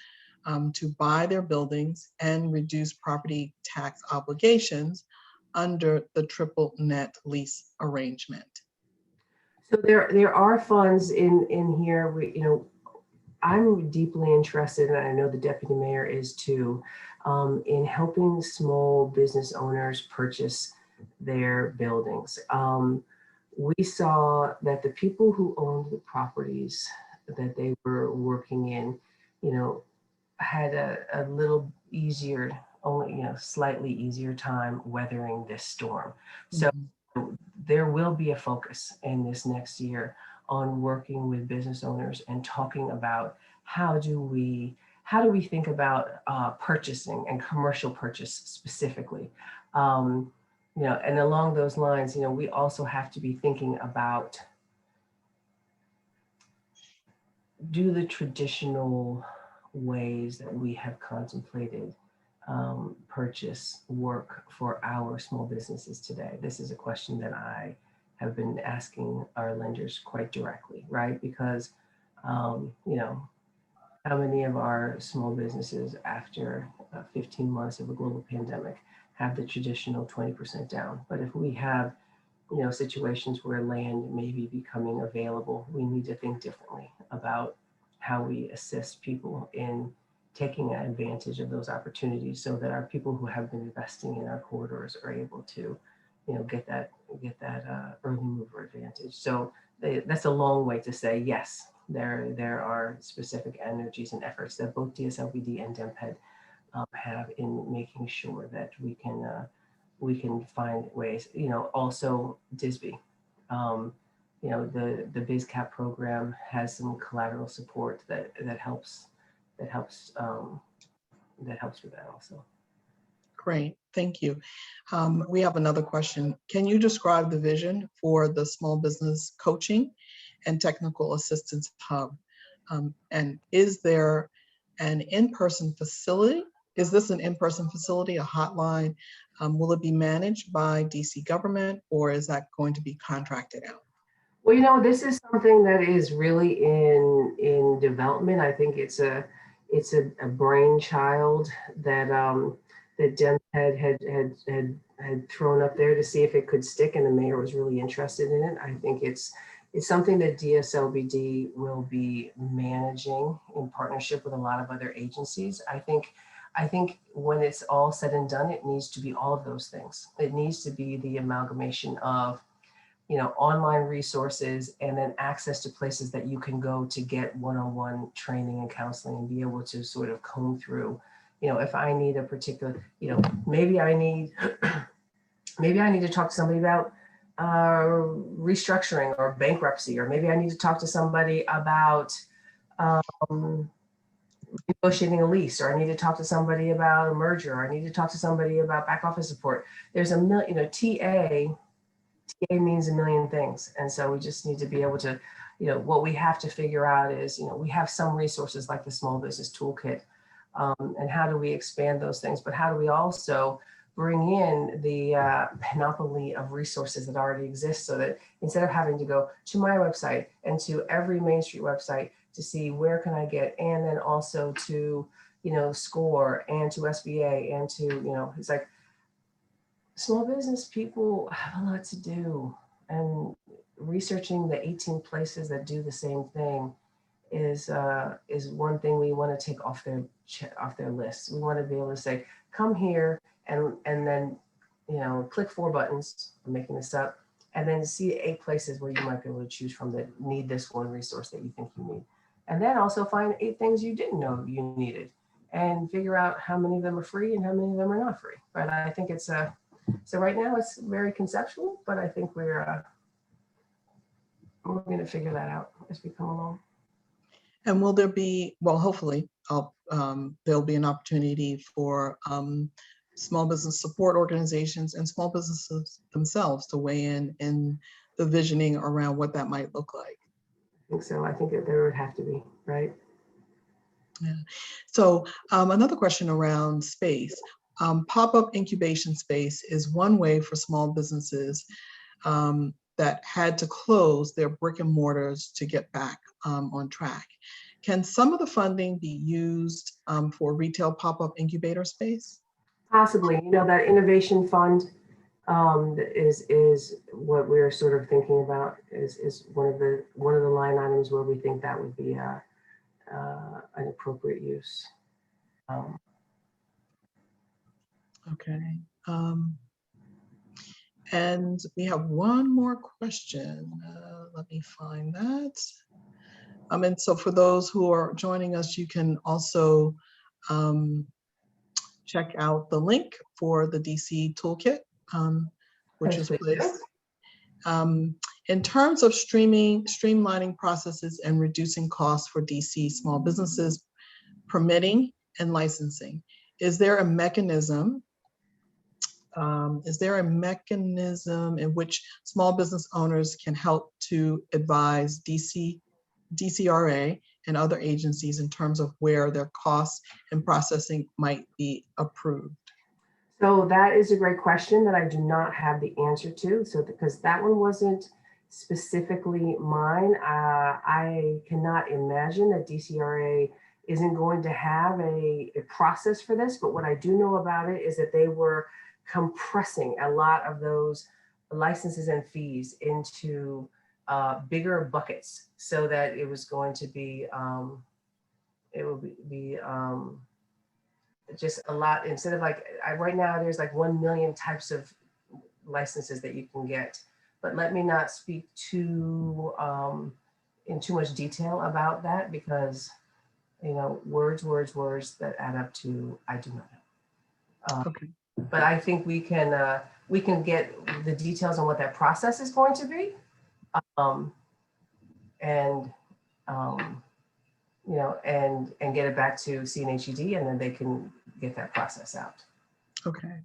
to buy their buildings and reduce property tax obligations under the triple net lease arrangement? So there are funds in here. I'm deeply interested, and I know the deputy mayor is too, in helping small business owners purchase their buildings. We saw that the people who owned the properties that they were working in, had a little easier, only slightly easier time weathering this storm. So there will be a focus in this next year on working with business owners and talking about how do we think about purchasing and commercial purchase specifically. You know, and along those lines, you know, we also have to be thinking about, do the traditional ways that we have contemplated purchase work for our small businesses today? This is a question that I have been asking our lenders quite directly, right? Because, you know, how many of our small businesses after 15 months of a global pandemic have the traditional 20% down? But if we have, you know, situations where land may be becoming available, we need to think differently about how we assist people in taking advantage of those opportunities, so that our people who have been investing in our corridors are able to, you know, get that early mover advantage. So that's a long way to say, yes, there are specific energies and efforts that both DSLBD and DMPED have in making sure that we can find ways. You know, also DSB, you know, the BizCap program has some collateral support that helps with that also. Great, thank you. We have another question. Can you describe the vision for the Small Business Coaching and Technical Assistance Hub? And is there an in-person facility? Is this an in-person facility, a hotline? Will it be managed by DC government, or is that going to be contracted out? Well, you know, this is something that is really in development. I think it's a brainchild that that DMPED had thrown up there to see if it could stick, and the mayor was really interested in it. I think it's something that DSLBD will be managing in partnership with a lot of other agencies. I think when it's all said and done, it needs to be all of those things. It needs to be the amalgamation of, you know, online resources, and then access to places that you can go to get one-on-one training and counseling, and be able to sort of comb through, you know, if I need a particular, you know, maybe I need to talk to somebody about restructuring or bankruptcy, or maybe I need to talk to somebody about negotiating a lease, or I need to talk to somebody about a merger, or I need to talk to somebody about back office support. There's a million, you know, TA means a million things. And so we just need to be able to, you know, what we have to figure out is, you know, we have some resources like the Small Business Toolkit, and how do we expand those things? But how do we also bring in the panoply of resources that already exist, so that instead of having to go to my website and to every Main Street website to see where can I get, and then also to, you know, SCORE and to SBA and to, you know, it's like, small business people have a lot to do, and researching the 18 places that do the same thing is one thing we want to take off their list. We want to be able to say, come here and then, you know, click 4 buttons, I'm making this up, and then see 8 places where you might be able to choose from that need this one resource that you think you need. And then also find 8 things you didn't know you needed, and figure out how many of them are free and how many of them are not free. But I think it's so right now it's very conceptual, but I think we're going to figure that out as we come along. And will there be, well, hopefully there'll be an opportunity for small business support organizations and small businesses themselves to weigh in the visioning around what that might look like. I think so. I think that there would have to be, right? Yeah. So another question around space. Pop-up incubation space is one way for small businesses that had to close their brick and mortars to get back on track. Can some of the funding be used for retail pop-up incubator space? Possibly. You know, that innovation fund is what we're sort of thinking about. Is one of the line items where we think that would be an appropriate use. Okay. And we have one more question. Let me find that. And so for those who are joining us, you can also check out the link for the DC Toolkit, which is placed In terms of streamlining processes and reducing costs for DC small businesses, permitting and licensing, is there a mechanism in which small business owners can help to advise DCRA and other agencies in terms of where their costs and processing might be approved? So that is a great question that I do not have the answer to. So because that one wasn't specifically mine, I cannot imagine that DCRA isn't going to have a process for this. But what I do know about it is that they were compressing a lot of those licenses and fees into bigger buckets, so that it was going to be just a lot. Instead of like right now, there's like 1 million types of licenses that you can get. But let me not speak too in too much detail about that, because words that add up to I do not know. Okay. But I think we can get the details on what that process is going to be, and get it back to CNHED, and then they can get that process out. Okay.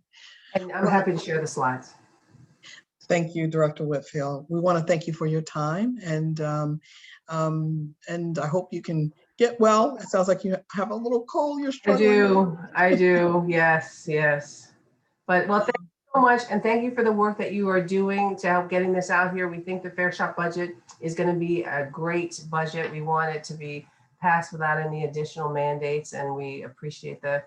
And I'm happy to share the slides. Thank you, Director Whitfield. We want to thank you for your time, and I hope you can get well. It sounds like you have a little cold. You're struggling. I do. Yes. But well, thank you so much, and thank you for the work that you are doing to help getting this out here. We think the Fair Shop budget is going to be a great budget. We want it to be passed without any additional mandates, and we appreciate the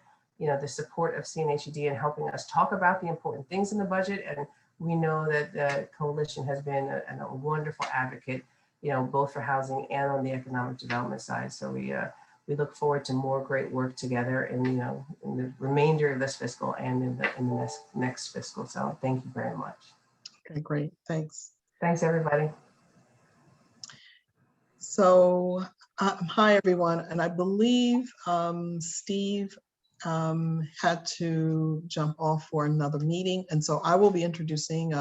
support of CNHED in helping us talk about the important things in the budget. And we know that the coalition has been a wonderful advocate, both for housing and on the economic development side. So we look forward to more great work together in the remainder of this fiscal and in the next fiscal. So thank you very much. Okay, great. Thanks. Thanks, everybody. So hi, everyone. And I believe Steve had to jump off for another meeting. And so I will be introducing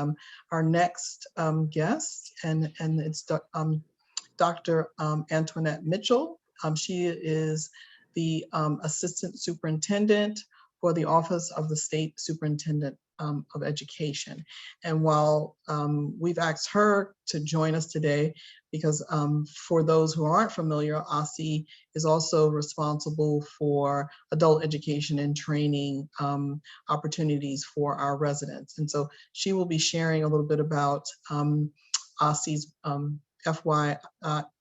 our next guest, and it's Dr. Antoinette Mitchell. She is the Assistant Superintendent for the Office of the State Superintendent of Education. And while we've asked her to join us today, because for those who aren't familiar, OSSI is also responsible for adult education and training opportunities for our residents. And so she will be sharing a little bit about OSSI's FY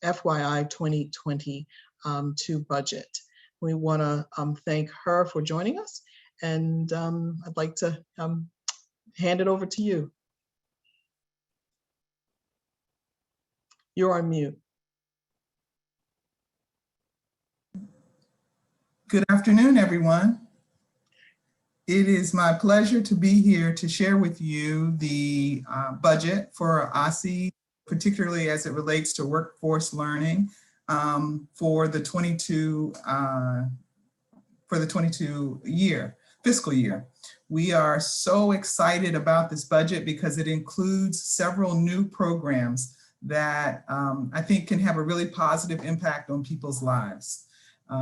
2022 budget. We want to thank her for joining us, and I'd like to hand it over to you. You're on mute. Good afternoon, everyone. It is my pleasure to be here to share with you the budget for OSSI, particularly as it relates to workforce learning for the 22 fiscal year. We are so excited about this budget because it includes several new programs that I think can have a really positive impact on people's lives.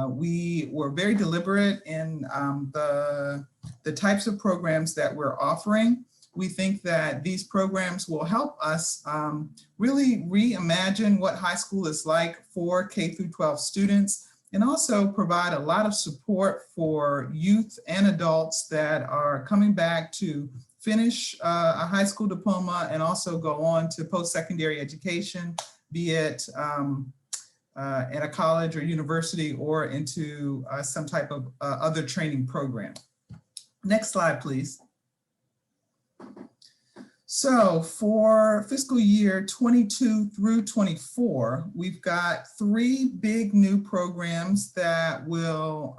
We were very deliberate in the types of programs that we're offering. We think that these programs will help us really reimagine what high school is like for K through 12 students, and also provide a lot of support for youth and adults that are coming back to finish a high school diploma and also go on to post-secondary education, be it at a college or university or into some type of other training program. Next slide, please. So for fiscal year 22 through 24, we've got 3 big new programs that will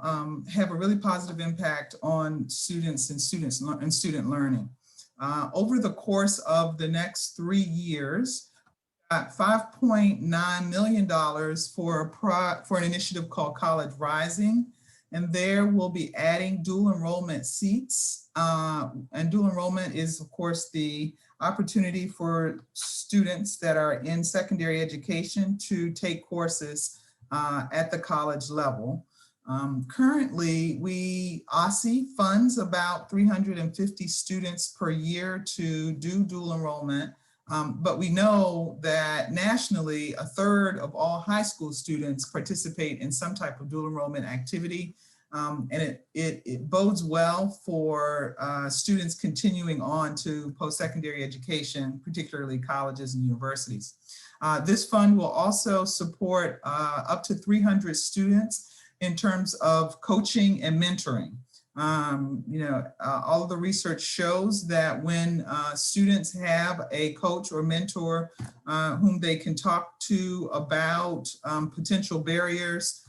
have a really positive impact on students and student learning. Over the course of the next 3 years, $5.9 million for an initiative called College Rising. And there we'll be adding dual enrollment seats. And dual enrollment is, of course, the opportunity for students that are in secondary education to take courses at the college level. Currently, OSSI funds about 350 students per year to do dual enrollment, but we know that nationally, 1/3 of all high school students participate in some type of dual enrollment activity. And it bodes well for students continuing on to post-secondary education, particularly colleges and universities. This fund will also support up to 300 students in terms of coaching and mentoring. All of the research shows that when students have a coach or mentor whom they can talk to about potential barriers,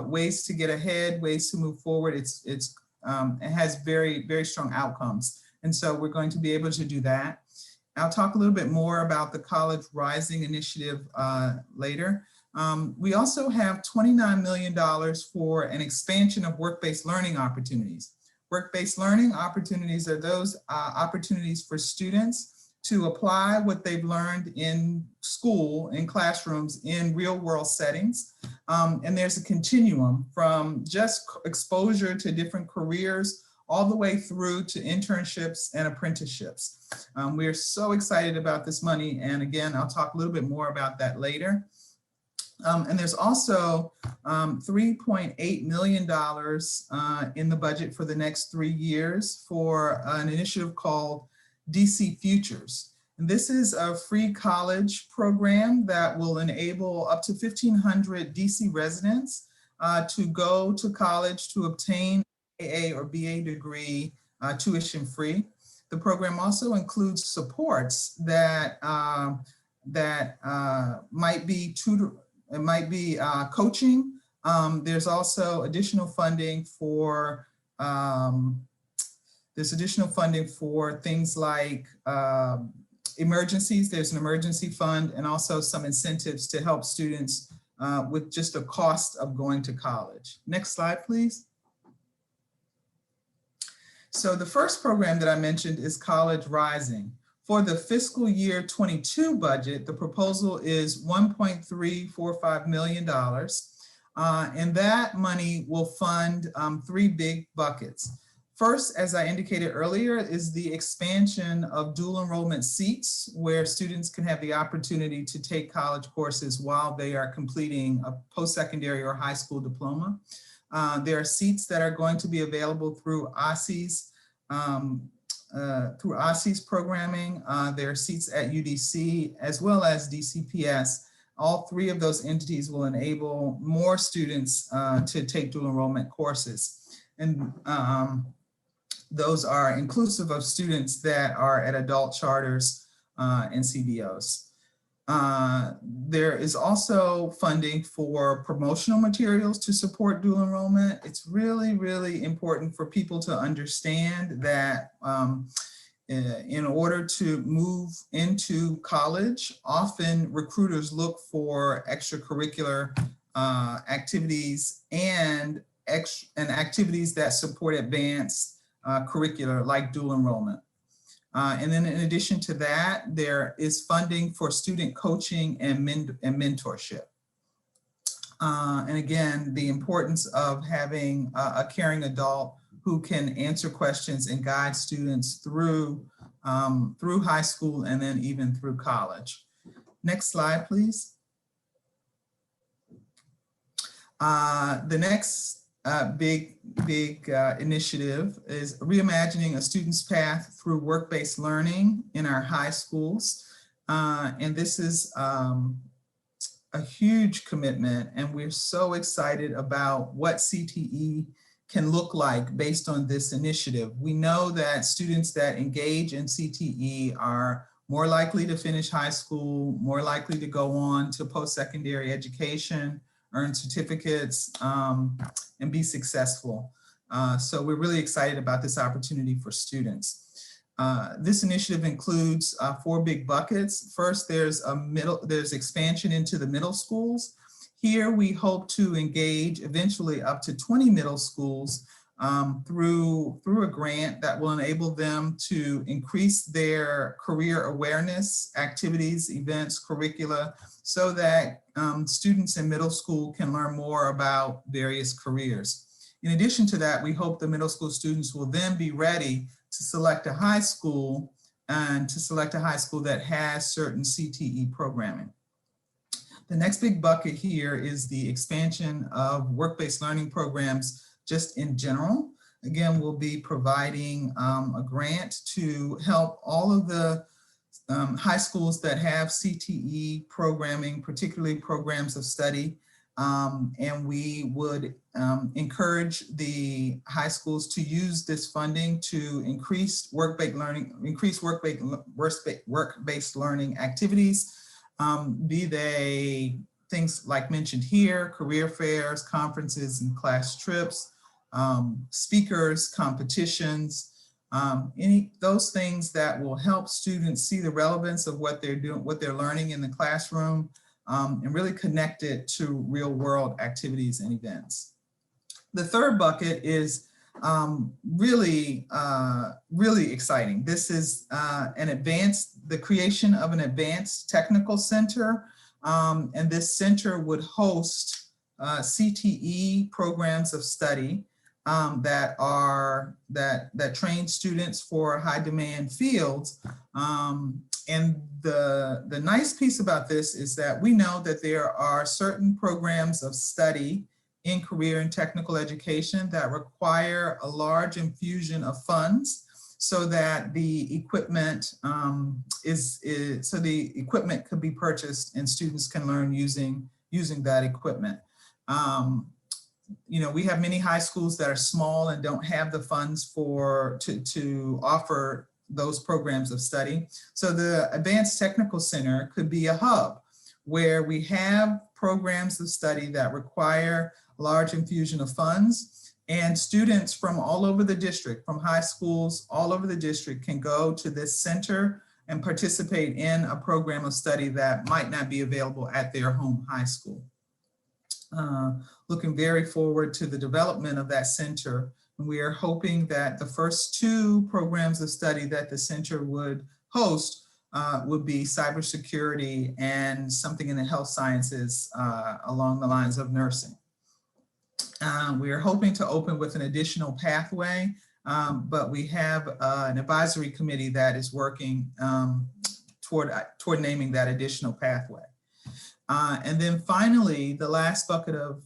ways to get ahead, ways to move forward, it has very, very strong outcomes. And so we're going to be able to do that. I'll talk a little bit more about the College Rising initiative later. We also have $29 million for an expansion of work-based learning opportunities. Work-based learning opportunities are those opportunities for students to apply what they've learned in school, in classrooms, in real-world settings. And there's a continuum from just exposure to different careers all the way through to internships and apprenticeships. We are so excited about this money. And again, I'll talk a little bit more about that later. And there's also $3.8 million in the budget for the next 3 years for an initiative called DC Futures. And this is a free college program that will enable up to 1,500 DC residents to go to college to obtain AA or BA degree tuition free. The program also includes supports that might be coaching. There's also additional funding for things like emergencies. There's an emergency fund and also some incentives to help students with just the cost of going to college. Next slide, please. So the first program that I mentioned is College Rising. For the fiscal year 22 budget, the proposal is $1.345 million. And that money will fund 3 big buckets. First, as I indicated earlier, is the expansion of dual enrollment seats where students can have the opportunity to take college courses while they are completing a post-secondary or high school diploma. There are seats that are going to be available through OSSI's programming. There are seats at UDC as well as DCPS. All 3 of those entities will enable more students to take dual enrollment courses. And those are inclusive of students that are at adult charters and CBOs. There is also funding for promotional materials to support dual enrollment. It's really, really important for people to understand that in order to move into college, often recruiters look for extracurricular activities and activities that support advanced curricular like dual enrollment. And then in addition to that, there is funding for student coaching and mentorship. And again, the importance of having a caring adult who can answer questions and guide students through high school and then even through college. Next slide, please. The next big initiative is reimagining a student's path through work-based learning in our high schools. And this is a huge commitment, and we're so excited about what CTE can look like based on this initiative. We know that students that engage in CTE are more likely to finish high school, more likely to go on to post-secondary education, earn certificates, and be successful. So we're really excited about this opportunity for students. This initiative includes 4 big buckets. First, there's expansion into the middle schools. Here we hope to engage eventually up to 20 middle schools through a grant that will enable them to increase their career awareness, activities, events, curricula, so that students in middle school can learn more about various careers. In addition to that, we hope the middle school students will then be ready to select a high school and to select a high school that has certain CTE programming. The next big bucket here is the expansion of work-based learning programs just in general. Again, we'll be providing a grant to help all of the high schools that have CTE programming, particularly programs of study. And we would encourage the high schools to use this funding to increase work-based learning activities, be they things like mentioned here, career fairs, conferences, and class trips, speakers, competitions, those things that will help students see the relevance of what they're doing, what they're learning in the classroom, and really connect it to real world activities and events. The third bucket is really exciting. This is the creation of an advanced technical center, and this center would host CTE programs of study that train students for high demand fields. And the nice piece about this is that we know that there are certain programs of study in career and technical education that require a large infusion of funds so that the equipment could be purchased and students can learn using that equipment. You know, we have many high schools that are small and don't have the funds to offer those programs of study. So the Advanced Technical Center could be a hub where we have programs of study that require large infusion of funds, and students from all over the district, from high schools all over the district, can go to this center and participate in a program of study that might not be available at their home high school. Looking very forward to the development of that center. And we are hoping that the first 2 programs of study that the center would host would be cybersecurity and something in the health sciences along the lines of nursing. We are hoping to open with an additional pathway, but we have an advisory committee that is working toward naming that additional pathway. And then finally, the last bucket of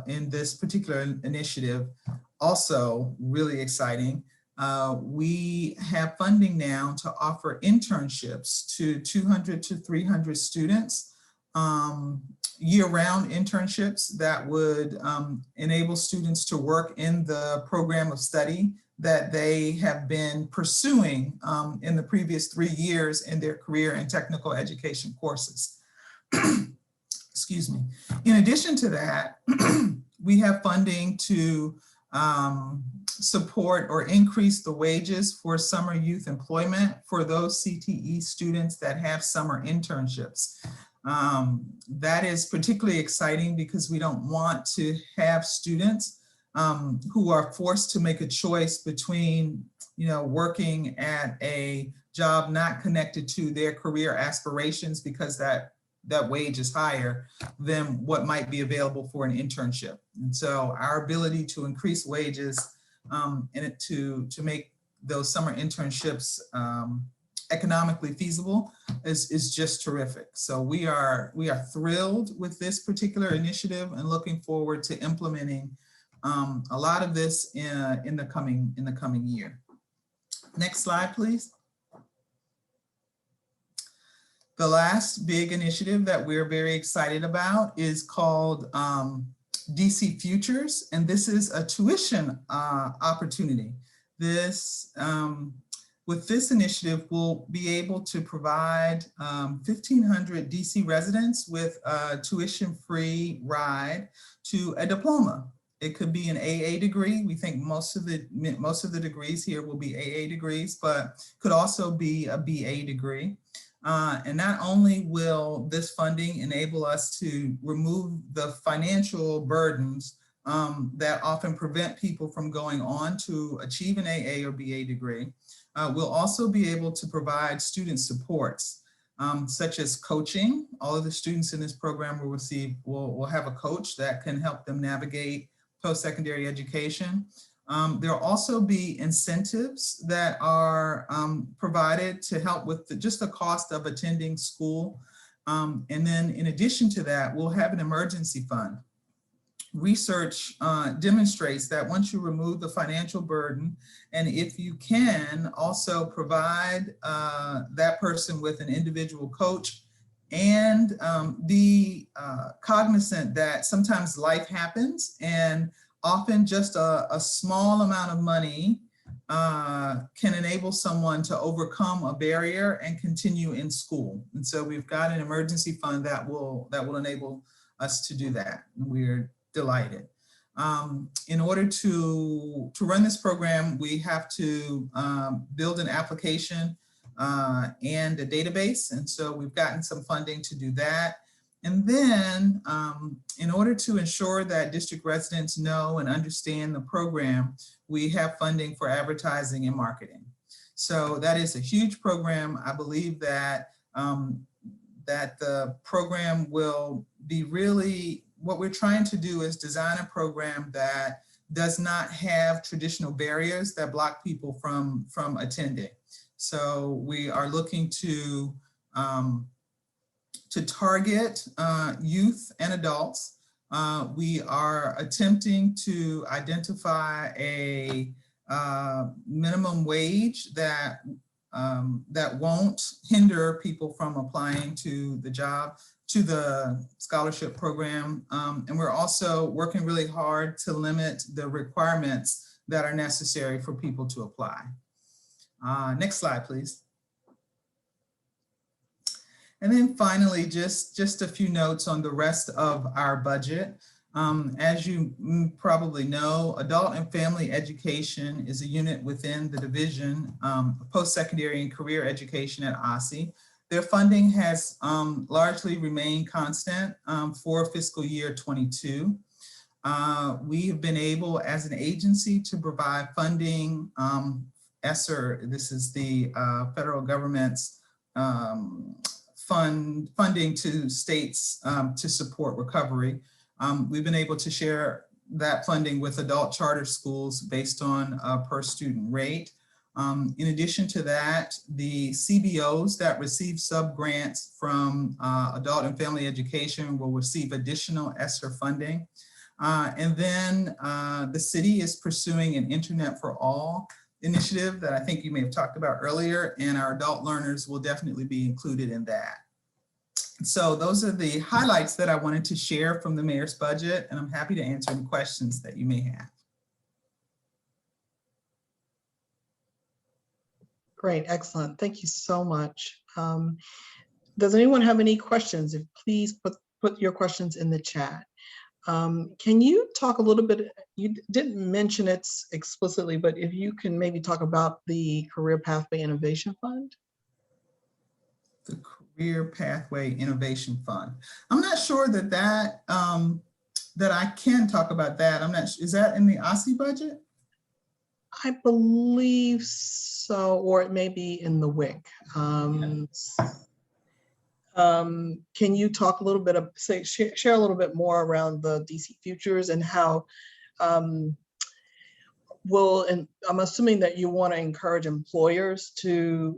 in this particular initiative, also really exciting, we have funding now to offer internships to 200 to 300 students, year-round internships that would enable students to work in the program of study that they have been pursuing in the previous 3 years in their career and technical education courses. Excuse me. In addition to that, we have funding to support or increase the wages for summer youth employment for those CTE students that have summer internships. That is particularly exciting because we don't want to have students who are forced to make a choice between, you know, working at a job not connected to their career aspirations because that wage is higher than what might be available for an internship. And so our ability to increase wages and to make those summer internships economically feasible is just terrific. So we are thrilled with this particular initiative and looking forward to implementing a lot of this in the coming year. Next slide, please. The last big initiative that we're very excited about is called DC Futures, and this is a tuition opportunity. With this initiative, we'll be able to provide 1,500 DC residents with a tuition-free ride to a diploma. It could be an AA degree. We think most of the degrees here will be AA degrees, but could also be a BA degree. And not only will this funding enable us to remove the financial burdens that often prevent people from going on to achieve an AA or BA degree. We'll also be able to provide student supports, such as coaching. All of the students in this program will have a coach that can help them navigate post-secondary education. There'll also be incentives that are provided to help with just the cost of attending school. And then in addition to that, we'll have an emergency fund. Research demonstrates that once you remove the financial burden, and if you can also provide that person with an individual coach and be cognizant that sometimes life happens, and often just a small amount of money can enable someone to overcome a barrier and continue in school. And so we've got an emergency fund that will enable us to do that. We're delighted. In order to run this program, we have to build an application and a database. And so we've gotten some funding to do that. And then in order to ensure that district residents know and understand the program, we have funding for advertising and marketing. So that is a huge program. I believe that that the program will be really, what we're trying to do is design a program that does not have traditional barriers that block people from attending. So we are looking to target youth and adults. We are attempting to identify a minimum wage that won't hinder people from applying to the scholarship program. And we're also working really hard to limit the requirements that are necessary for people to apply. Next slide, please. And then finally, just a few notes on the rest of our budget. As you probably know, adult and family education is a unit within the division of post-secondary and career education at OSSE. Their funding has largely remained constant for fiscal year 22. We have been able as an agency to provide funding, ESSER, this is the federal government's funding to states to support recovery. We've been able to share that funding with adult charter schools based on a per student rate. In addition to that, the CBOs that receive sub-grants from adult and family education will receive additional ESSER funding. And then the city is pursuing an Internet for All initiative that I think you may have talked about earlier, and our adult learners will definitely be included in that. So those are the highlights that I wanted to share from the mayor's budget, and I'm happy to answer any questions that you may have. Great, excellent. Thank you so much. Does anyone have any questions? Please put your questions in the chat. Can you talk a little bit, you didn't mention it explicitly, but if you can maybe talk about the Career Pathway Innovation Fund? The Career Pathway Innovation Fund. I'm not sure that I can talk about that. I'm not, is that in the OSSE budget? I believe so, or it may be in the WIC. Can you talk a little bit of, share a little bit more around the DC Futures and how and I'm assuming that you want to encourage employers to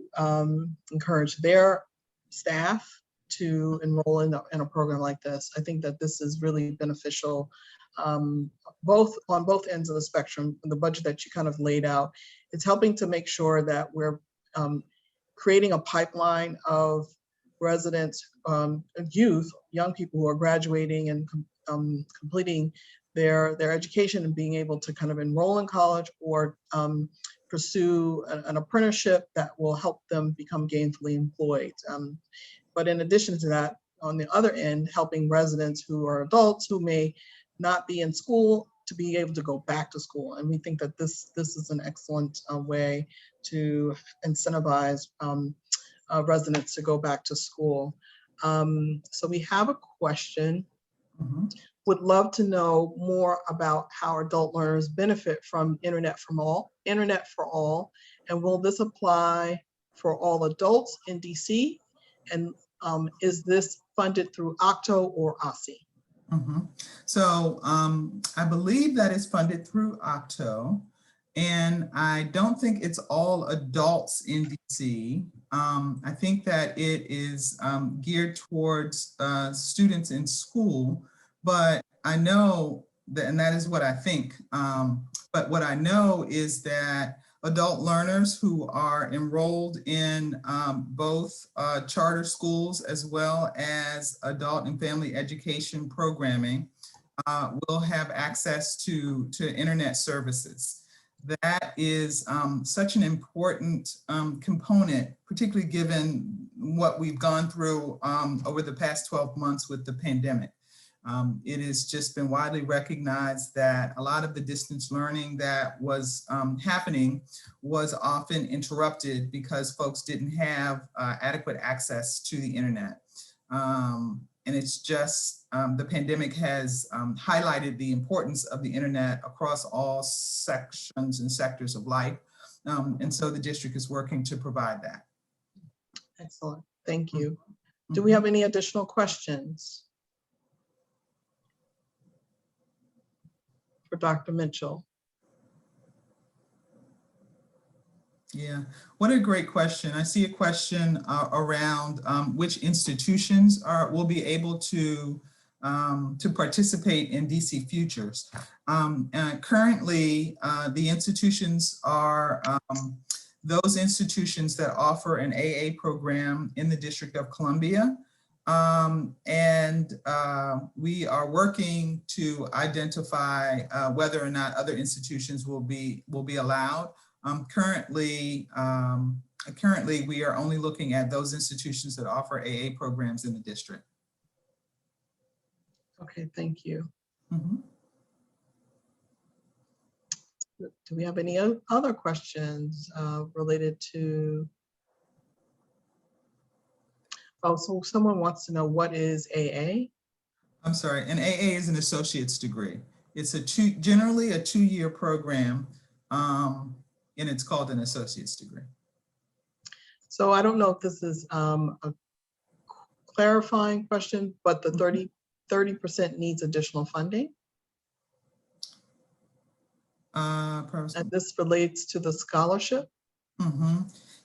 encourage their staff to enroll in a program like this. I think that this is really beneficial on both ends of the spectrum. The budget that you kind of laid out, it's helping to make sure that we're creating a pipeline of residents, youth, young people who are graduating and completing their education and being able to kind of enroll in college or pursue an apprenticeship that will help them become gainfully employed. But in addition to that, on the other end, helping residents who are adults who may not be in school to be able to go back to school. And we think that this is an excellent way to incentivize residents to go back to school. So we have a question. would love to know more about how adult learners benefit from Internet for All, and will this apply for all adults in DC? And is this funded through OCTO or OSSI? So I believe that is funded through OCTO, and I don't think it's all adults in DC. I think that it is geared towards students in school, but I know that, and that is what I think, but what I know is that adult learners who are enrolled in both charter schools as well as adult and family education programming will have access to internet services. That is such an important component, particularly given what we've gone through over the past 12 months with the pandemic. It has just been widely recognized that a lot of the distance learning that was happening was often interrupted because folks didn't have adequate access to the internet. And it's just, the pandemic has highlighted the importance of the internet across all sections and sectors of life. And so the district is working to provide that. Excellent, thank you. Do we have any additional questions for Dr. Mitchell? Yeah, what a great question. I see a question around which institutions will be able to participate in DC Futures. Currently, the institutions are those institutions that offer an AA program in the District of Columbia. We are working to identify whether or not other institutions will be allowed. Currently, we are only looking at those institutions that offer AA programs in the district. Okay, thank you. Mm-hmm. Do we have any other questions related to? Oh, so someone wants to know, what is AA? I'm sorry, an AA is an associate's degree. It's generally a 2-year program, and it's called an associate's degree. So I don't know if this is a clarifying question, but the 30% needs additional funding. And this relates to the scholarship.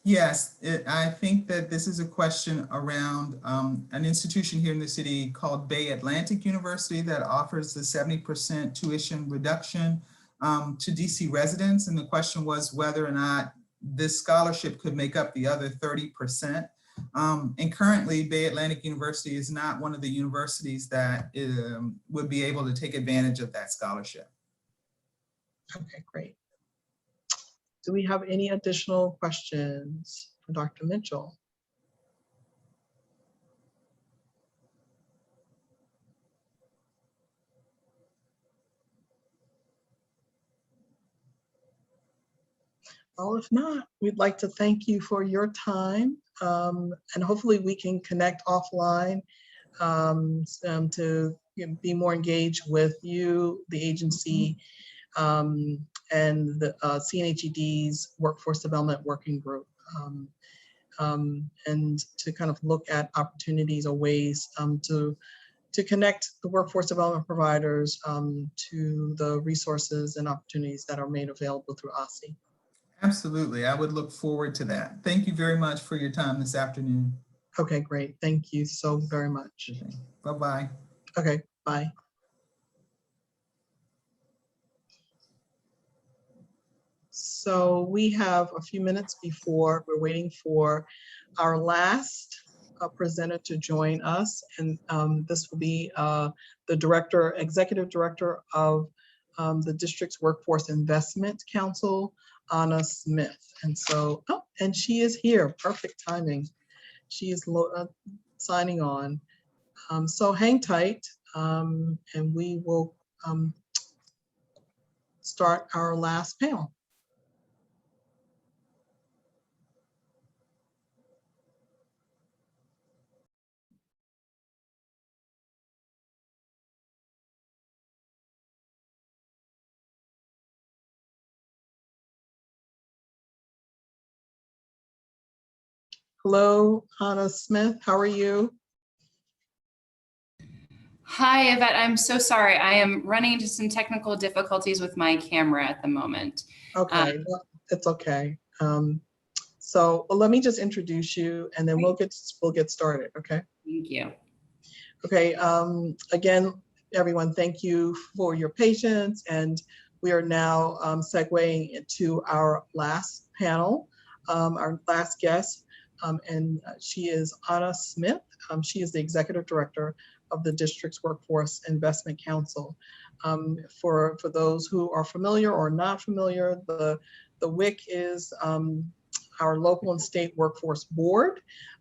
Yes, I think that this is a question around an institution here in the city called Bay Atlantic University that offers the 70% tuition reduction to DC residents. And the question was whether or not this scholarship could make up the other 30%. And currently, Bay Atlantic University is not one of the universities that would be able to take advantage of that scholarship. Okay, great. Do we have any additional questions for Dr. Mitchell? Well, if not, we'd like to thank you for your time, and hopefully we can connect offline to be more engaged with you, the agency, and the CNHED's Workforce Development Working Group, and to kind of look at opportunities or ways to connect the workforce development providers to the resources and opportunities that are made available through OSSI. Absolutely, I would look forward to that. Thank you very much for your time this afternoon. Okay, great. Thank you so very much. Okay. Bye-bye. Okay, bye. So we have a few minutes before we're waiting for our last presenter to join us. And this will be the executive director of the district's Workforce Investment Council, Ahnna Smith. And so, oh, and she is here, perfect timing. She is signing on. So hang tight, and we will start our last panel. Hello, Ahnna Smith, how are you? Hi, Yvette. I'm so sorry. I am running into some technical difficulties with my camera at the moment. Okay, well, it's okay. So let me just introduce you and then we'll get started, okay? Thank you. Okay, again, everyone, thank you for your patience, and we are now segueing into our last panel, our last guest, and she is Ahnna Smith. She is the Executive Director of the District's Workforce Investment Council. For those who are familiar or not familiar, the WIC is our local and state workforce board.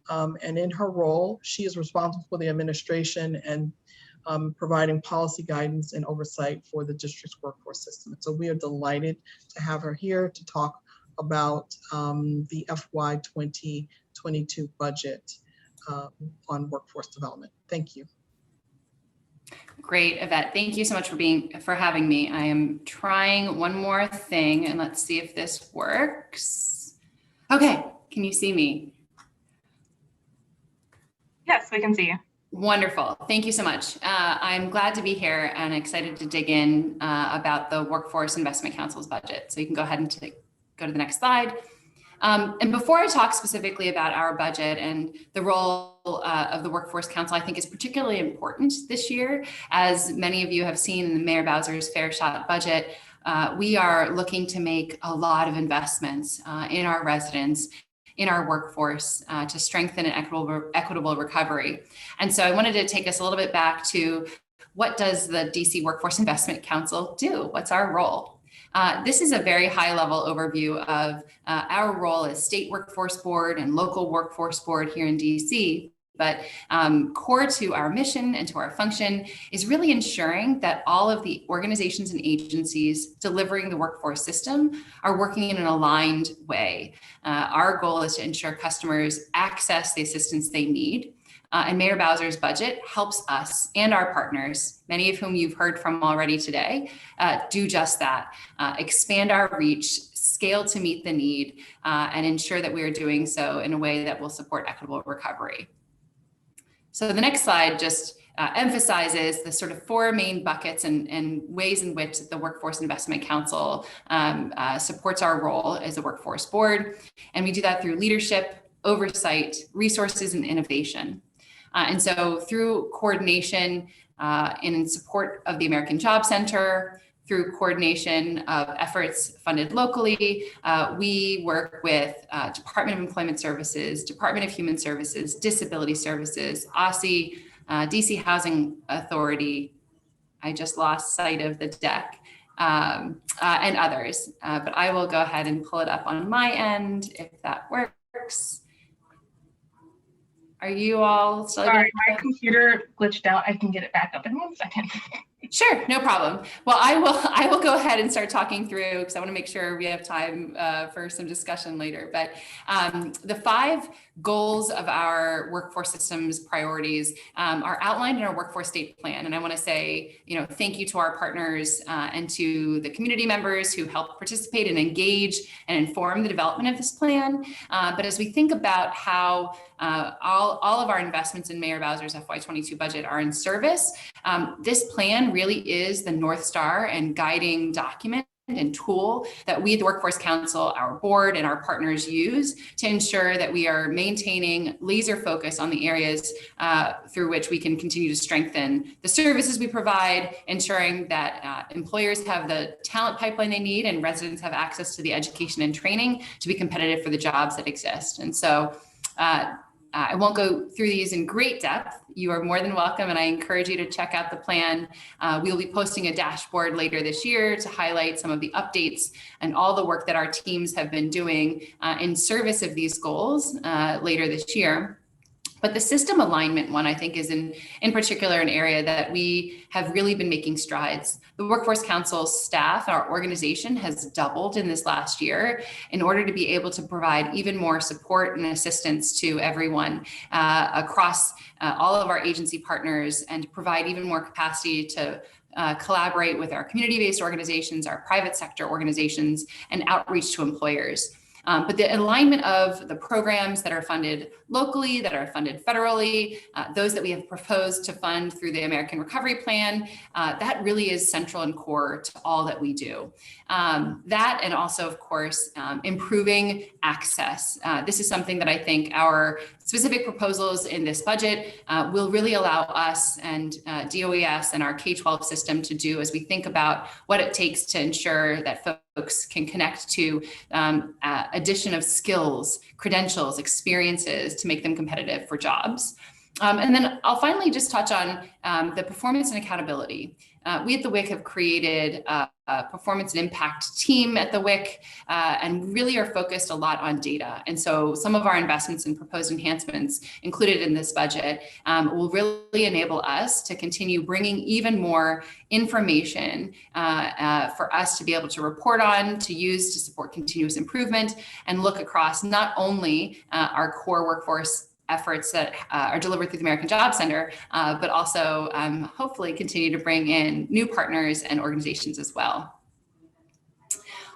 And in her role, she is responsible for the administration and providing policy guidance and oversight for the district's workforce system. So we are delighted to have her here to talk about the FY2022 budget on workforce development. Thank you. Great, Yvette. Thank you so much for having me. I am trying one more thing, and let's see if this works. Okay, can you see me? Yes, we can see you. Wonderful. Thank you so much. I'm glad to be here and excited to dig in about the Workforce Investment Council's budget. So you can go ahead and go to the next slide. And before I talk specifically about our budget and the role of the Workforce Council, I think is particularly important this year. As many of you have seen in the Mayor Bowser's Fair Shot budget, we are looking to make a lot of investments in our residents, in our workforce to strengthen an equitable recovery. And so I wanted to take us a little bit back to what does the DC Workforce Investment Council do? What's our role? This is a very high level overview of our role as state workforce board and local workforce board here in DC. But core to our mission and to our function is really ensuring that all of the organizations and agencies delivering the workforce system are working in an aligned way. Our goal is to ensure customers access the assistance they need. And Mayor Bowser's budget helps us and our partners, many of whom you've heard from already today, do just that, expand our reach, scale to meet the need, and ensure that we are doing so in a way that will support equitable recovery. So the next slide just emphasizes the sort of four main buckets and ways in which the Workforce Investment Council supports our role as a workforce board. And we do that through leadership, oversight, resources, and innovation. And so through coordination in support of the American Job Center, through coordination of efforts funded locally, we work with Department of Employment Services, Department of Human Services, Disability Services, OSSI, DC Housing Authority. I just lost sight of the deck, and others. But I will go ahead and pull it up on my end if that works. Are you all still? Sorry, my computer glitched out. I can get it back up in 1 second. Sure, no problem. Well, I will go ahead and start talking through because I want to make sure we have time for some discussion later. But the 5 goals of our workforce systems priorities are outlined in our workforce state plan. And I want to say, thank you to our partners and to the community members who help participate and engage and inform the development of this plan. But as we think about how all of our investments in Mayor Bowser's FY22 budget are in service, this plan really is the North Star and guiding document and tool that we, the Workforce Council, our board, and our partners use to ensure that we are maintaining laser focus on the areas through which we can continue to strengthen the services we provide, ensuring that employers have the talent pipeline they need and residents have access to the education and training to be competitive for the jobs that exist. And so I won't go through these in great depth. You are more than welcome, and I encourage you to check out the plan. We'll be posting a dashboard later this year to highlight some of the updates and all the work that our teams have been doing in service of these goals later this year. But the system alignment one, I think, is in particular an area that we have really been making strides. The Workforce Council staff, our organization, has doubled in this last year in order to be able to provide even more support and assistance to everyone across all of our agency partners and to provide even more capacity to collaborate with our community-based organizations, our private sector organizations, and outreach to employers. But the alignment of the programs that are funded locally, that are funded federally, those that we have proposed to fund through the American Recovery Plan, that really is central and core to all that we do. That, and also, of course, improving access. This is something that I think our specific proposals in this budget will really allow us and DOES and our K-12 system to do as we think about what it takes to ensure that folks can connect to addition of skills, credentials, experiences to make them competitive for jobs. And then I'll finally just touch on the performance and accountability. We at the WIC have created a performance and impact team at the WIC and really are focused a lot on data. And so some of our investments and proposed enhancements included in this budget will really enable us to continue bringing even more information for us to be able to report on, to use to support continuous improvement and look across not only our core workforce efforts that are delivered through the American Job Center, but also hopefully continue to bring in new partners and organizations as well.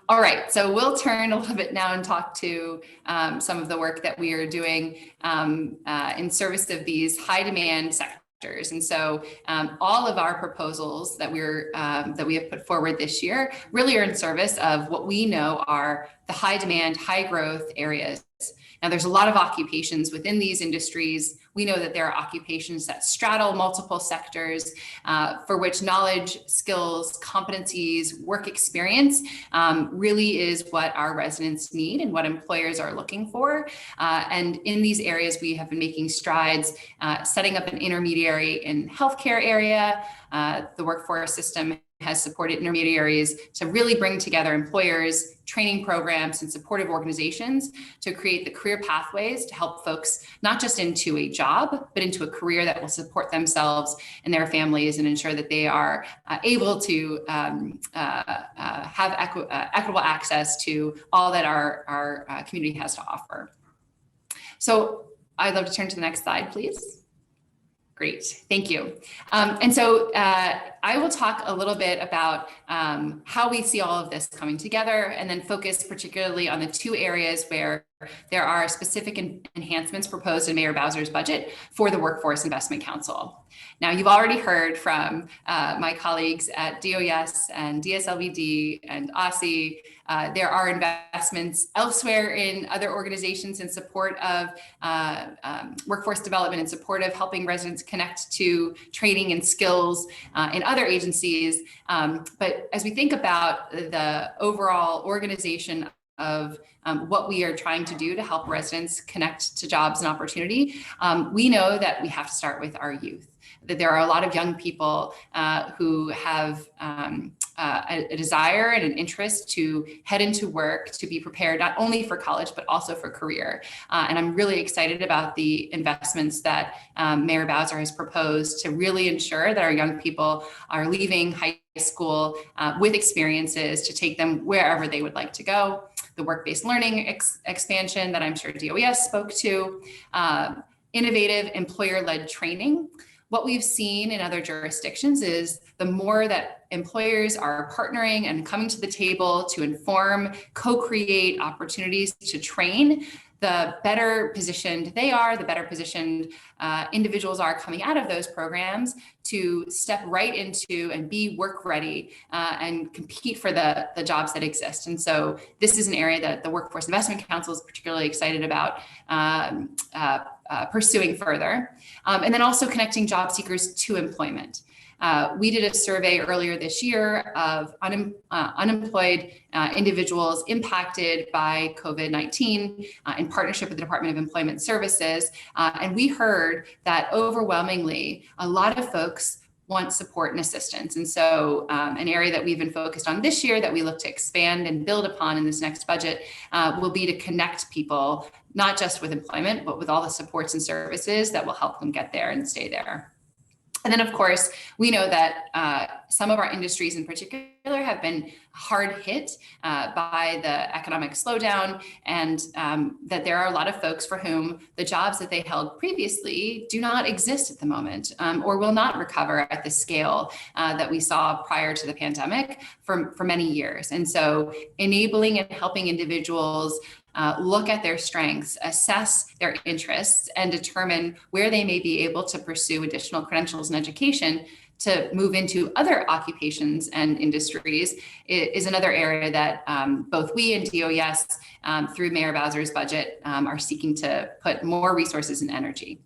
All right, so we'll turn a little bit now and talk to some of the work that we are doing in service of these high demand sectors. And so all of our proposals that we have put forward this year really are in service of what we know are the high demand, high growth areas. Now, there's a lot of occupations within these industries. We know that there are occupations that straddle multiple sectors for which knowledge, skills, competencies, work experience really is what our residents need and what employers are looking for. And in these areas, we have been making strides, setting up an intermediary in healthcare area. The workforce system has supported intermediaries to really bring together employers, training programs, and supportive organizations to create the career pathways to help folks not just into a job, but into a career that will support themselves and their families and ensure that they are able to have equitable access to all that our community has to offer. So I'd love to turn to the next slide, please. Great, thank you. And so I will talk a little bit about how we see all of this coming together and then focus particularly on the two areas where there are specific enhancements proposed in Mayor Bowser's budget for the Workforce Investment Council. Now, you've already heard from my colleagues at DOES and DSLVD and OSSI. There are investments elsewhere in other organizations in support of workforce development, in support of helping residents connect to training and skills in other agencies. But as we think about the overall organization of what we are trying to do to help residents connect to jobs and opportunity, we know that we have to start with our youth. That there are a lot of young people who have a desire and an interest to head into work, to be prepared not only for college, but also for career. And I'm really excited about the investments that Mayor Bowser has proposed to really ensure that our young people are leaving high school with experiences to take them wherever they would like to go. The work-based learning expansion that I'm sure DOES spoke to, innovative employer-led training. What we've seen in other jurisdictions is the more that employers are partnering and coming to the table to inform, co-create opportunities to train, the better positioned they are, the better positioned individuals are coming out of those programs to step right into and be work ready and compete for the jobs that exist. And so this is an area that the Workforce Investment Council is particularly excited about pursuing further. And then also connecting job seekers to employment. We did a survey earlier this year of unemployed individuals impacted by COVID-19 in partnership with the Department of Employment Services. And we heard that overwhelmingly, a lot of folks want support and assistance. And so an area that we've been focused on this year that we look to expand and build upon in this next budget will be to connect people, not just with employment, but with all the supports and services that will help them get there and stay there. And then, of course, we know that some of our industries in particular have been hard hit by the economic slowdown, and that there are a lot of folks for whom the jobs that they held previously do not exist at the moment, or will not recover at the scale that we saw prior to the pandemic for many years. And so enabling and helping individuals look at their strengths, assess their interests, and determine where they may be able to pursue additional credentials and education to move into other occupations and industries is another area that both we and DOES through Mayor Bowser's budget are seeking to put more resources and energy.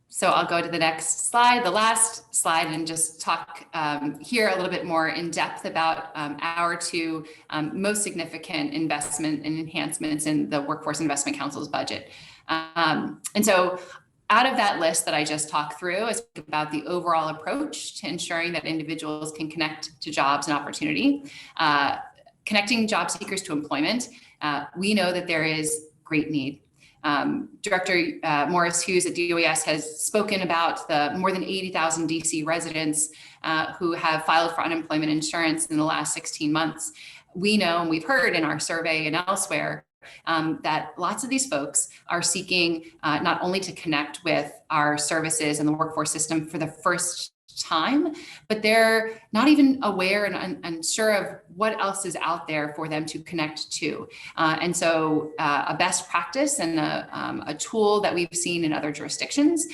So I'll go to the next slide, the last slide, and just talk here a little bit more in depth about our two most significant investment and enhancements in the Workforce Investment Council's budget. And so out of that list that I just talked through is about the overall approach to ensuring that individuals can connect to jobs and opportunity, connecting job seekers to employment. We know that there is great need. Director Morris-Hughes at DOES has spoken about the more than 80,000 DC residents who have filed for unemployment insurance in the last 16 months. We know, and we've heard in our survey and elsewhere, that lots of these folks are seeking not only to connect with our services and the workforce system for the first time, but they're not even aware and unsure of what else is out there for them to connect to. And so a best practice and a tool that we've seen in other jurisdictions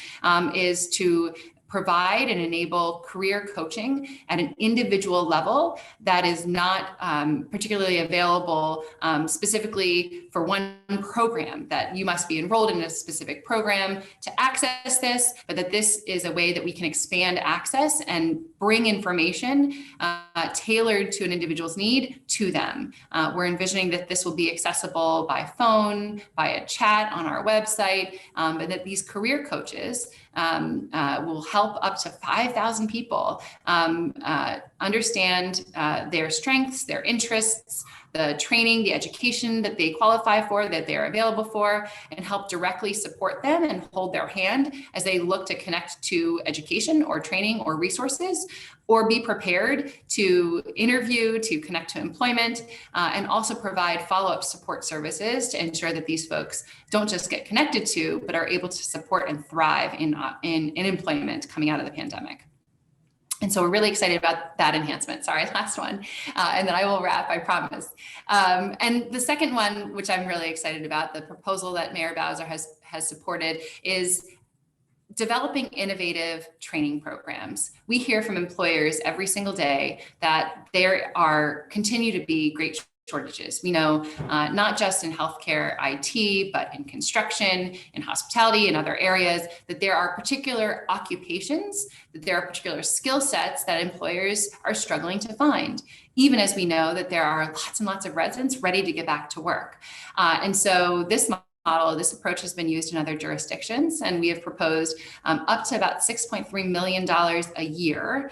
is to provide and enable career coaching at an individual level that is not particularly available specifically for one program, that you must be enrolled in a specific program to access this, but that this is a way that we can expand access and bring information tailored to an individual's need to them. We're envisioning that this will be accessible by phone, by a chat on our website, and that these career coaches will help up to 5,000 people understand their strengths, their interests, the training, the education that they qualify for, that they're available for, and help directly support them and hold their hand as they look to connect to education or training or resources, or be prepared to interview, to connect to employment, and also provide follow-up support services to ensure that these folks don't just get connected to, but are able to support and thrive in employment coming out of the pandemic. And so we're really excited about that enhancement. Sorry, last one. And then I will wrap, I promise. And the second one, which I'm really excited about, the proposal that Mayor Bowser has supported, is developing innovative training programs. We hear from employers every single day that there continue to be great shortages. We know not just in healthcare, IT, but in construction, in hospitality, and other areas, that there are particular occupations, that there are particular skill sets that employers are struggling to find, even as we know that there are lots and lots of residents ready to get back to work. And so this approach has been used in other jurisdictions, and we have proposed up to about $6.3 million a year.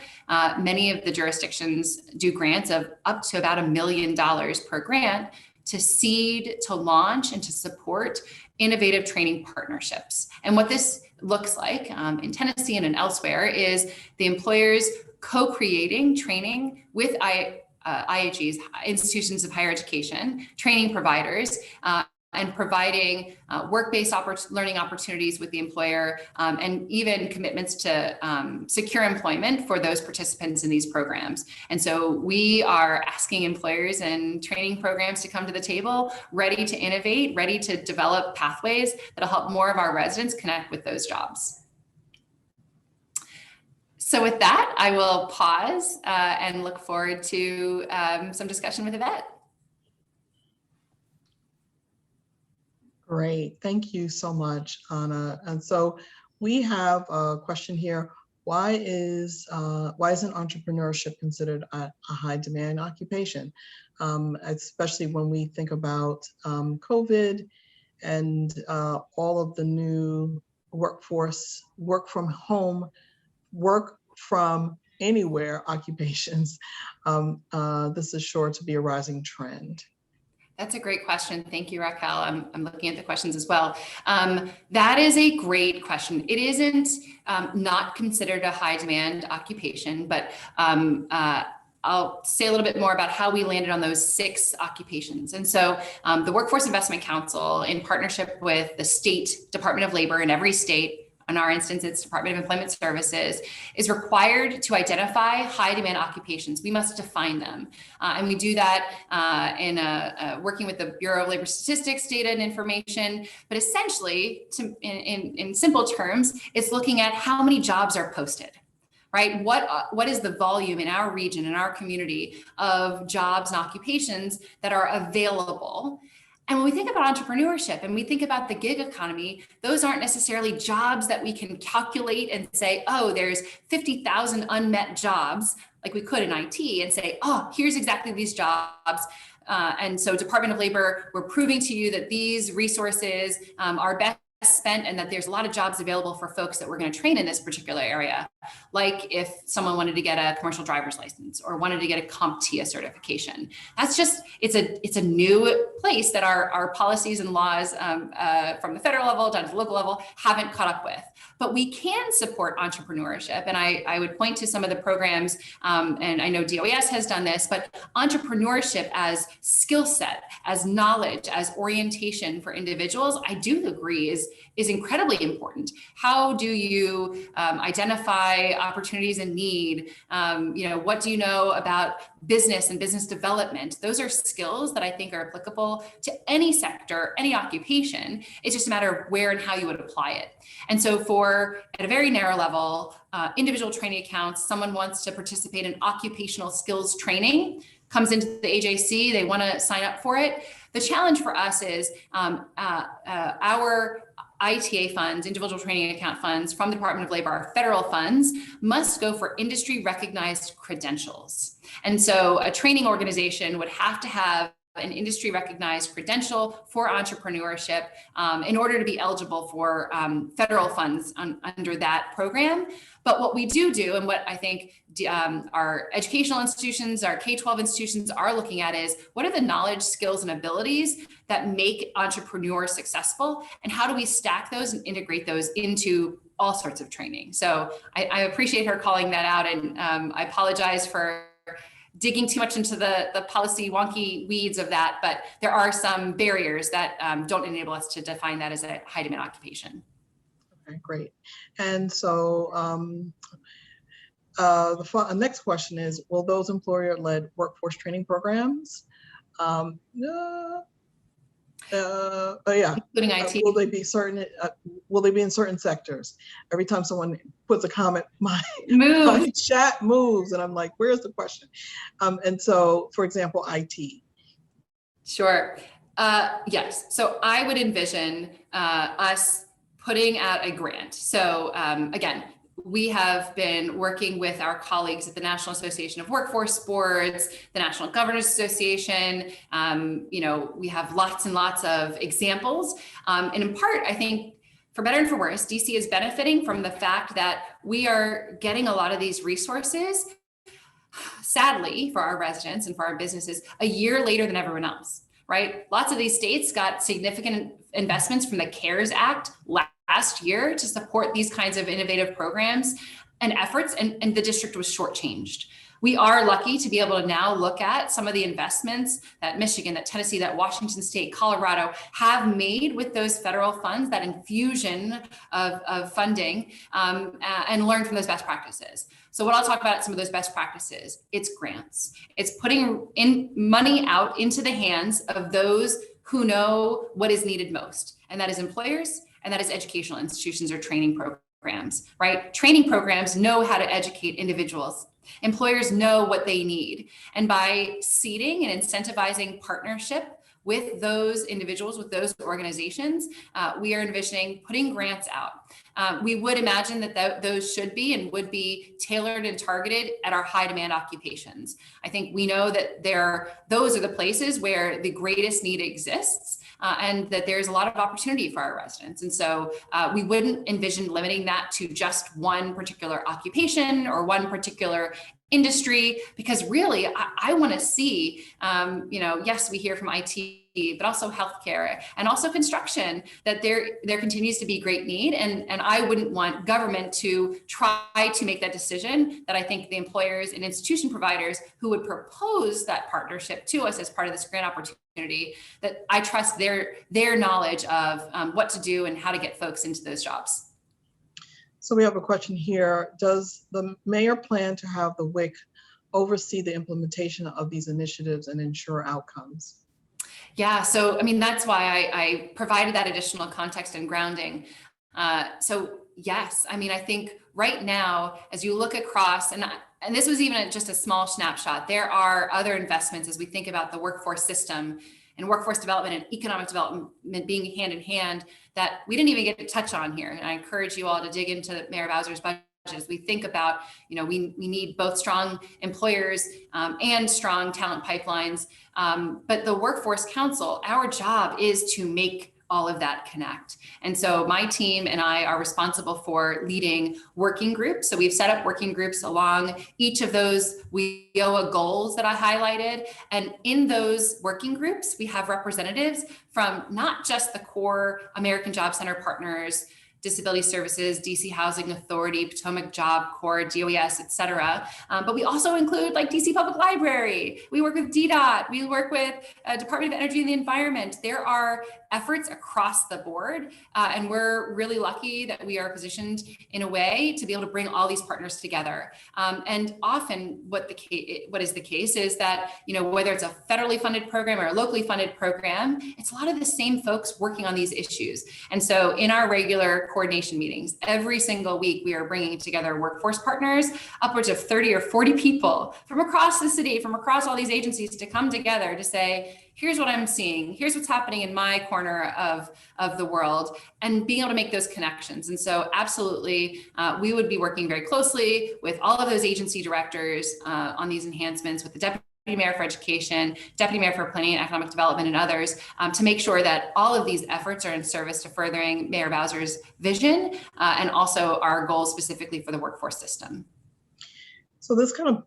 Many of the jurisdictions do grants of up to about $1 million per grant to seed, to launch, and to support innovative training partnerships. And what this looks like in Tennessee and elsewhere is the employers co-creating training with IHEs, institutions of higher education, training providers, and providing work-based learning opportunities with the employer, and even commitments to secure employment for those participants in these programs. And so we are asking employers and training programs to come to the table, ready to innovate, ready to develop pathways that'll help more of our residents connect with those jobs. So with that, I will pause and look forward to some discussion with Yvette. Great, thank you so much, Ahnna. And so we have a question here. Why isn't entrepreneurship considered a high demand occupation? Especially when we think about COVID and all of the new workforce, work from home, work from anywhere occupations. This is sure to be a rising trend. That's a great question. Thank you, Raquel. I'm looking at the questions as well. That is a great question. It isn't not considered a high demand occupation, but I'll say a little bit more about how we landed on those 6 occupations. And so the Workforce Investment Council, in partnership with the state Department of Labor in every state, in our instance, it's Department of Employment Services, is required to identify high demand occupations. We must define them. And we do that in working with the Bureau of Labor Statistics data and information. But essentially, in simple terms, it's looking at how many jobs are posted. Right? What is the volume in our region, in our community, of jobs and occupations that are available? And when we think about entrepreneurship and we think about the gig economy, those aren't necessarily jobs that we can calculate and say, oh, there's 50,000 unmet jobs, like we could in IT, and say, oh, here's exactly these jobs. And so Department of Labor, we're proving to you that these resources are best spent and that there's a lot of jobs available for folks that we're going to train in this particular area. Like if someone wanted to get a commercial driver's license or wanted to get a CompTIA certification. That's just, it's a new place that our policies and laws from the federal level down to the local level haven't caught up with. But we can support entrepreneurship. And I would point to some of the programs, and I know DOES has done this, but entrepreneurship as skill set, as knowledge, as orientation for individuals, I do agree is incredibly important. How do you identify opportunities in need? What do you know about business and business development? Those are skills that I think are applicable to any sector, any occupation. It's just a matter of where and how you would apply it. And so at a very narrow level, individual training accounts, someone wants to participate in occupational skills training, comes into the AJC, they want to sign up for it. The challenge for us is our ITA funds, individual training account funds from the Department of Labor, our federal funds, must go for industry recognized credentials. And so a training organization would have to have an industry recognized credential for entrepreneurship in order to be eligible for federal funds under that program. But what we do, and what I think our educational institutions, our K-12 institutions are looking at is, what are the knowledge, skills, and abilities that make entrepreneurs successful? And how do we stack those and integrate those into all sorts of training? So I appreciate her calling that out. And I apologize for digging too much into the policy wonky weeds of that, but there are some barriers that don't enable us to define that as a high demand occupation. Okay, great. And so the next question is, will those employer-led workforce training programs, yeah, including IT, will they be certain? Will they be in certain sectors? Every time someone puts a comment, my chat moves, and I'm like, "Where's the question?" And so, for example, IT. Sure. Yes. So I would envision us putting out a grant. So again, we have been working with our colleagues at the National Association of Workforce Boards, the National Governors Association. We have lots and lots of examples. And in part, I think, for better and for worse, DC is benefiting from the fact that we are getting a lot of these resources, sadly, for our residents and for our businesses, a year later than everyone else, right? Lots of these states got significant investments from the CARES Act last year to support these kinds of innovative programs and efforts, and the district was shortchanged. We are lucky to be able to now look at some of the investments that Michigan, that Tennessee, that Washington State, Colorado have made with those federal funds, that infusion of funding, and learn from those best practices. So what I'll talk about some of those best practices, it's grants. It's putting in money out into the hands of those who know what is needed most, and that is employers, and that is educational institutions or training programs, right? Training programs know how to educate individuals. Employers know what they need. And by seeding and incentivizing partnership with those individuals, with those organizations, we are envisioning putting grants out. We would imagine that those should be and would be tailored and targeted at our high demand occupations. I think we know that those are the places where the greatest need exists, and that there's a lot of opportunity for our residents. And so we wouldn't envision limiting that to just one particular occupation or one particular industry, because really I want to see, yes, we hear from IT but also healthcare and also construction, that there continues to be great need. And I wouldn't want government to try to make that decision. That I think the employers and institution providers who would propose that partnership to us as part of this grant opportunity, that I trust their knowledge of what to do and how to get folks into those jobs. So we have a question here. Does the mayor plan to have the WIC oversee the implementation of these initiatives and ensure outcomes? Yeah, so I mean, that's why I provided that additional context and grounding. So yes, I mean, I think right now, as you look across, and this was even just a small snapshot, there are other investments as we think about the workforce system and workforce development and economic development being hand in hand that we didn't even get to touch on here. And I encourage you all to dig into Mayor Bowser's budget as we think about, you know, we need both strong employers and strong talent pipelines. But the Workforce Council, our job is to make all of that connect. And so my team and I are responsible for leading working groups. So we've set up working groups along each of those WIOA goals that I highlighted. And in those working groups, we have representatives from not just the core American Job Center partners, Disability Services, DC Housing Authority, Potomac Job Corps, DOES, et cetera. But we also include like DC Public Library. We work with DDOT. We work with Department of Energy and the Environment. There are efforts across the board. And we're really lucky that we are positioned in a way to be able to bring all these partners together. And often what is the case is that, you know, whether it's a federally funded program or a locally funded program, it's a lot of the same folks working on these issues. And so in our regular coordination meetings, every single week, we are bringing together workforce partners, upwards of 30 or 40 people from across the city, from across all these agencies to come together to say, here's what I'm seeing, here's what's happening in my corner of the world, and being able to make those connections. And so absolutely, we would be working very closely with all of those agency directors on these enhancements, with the Deputy Mayor for Education, Deputy Mayor for Planning and Economic Development, and others, to make sure that all of these efforts are in service to furthering Mayor Bowser's vision and also our goals specifically for the workforce system. So this kind of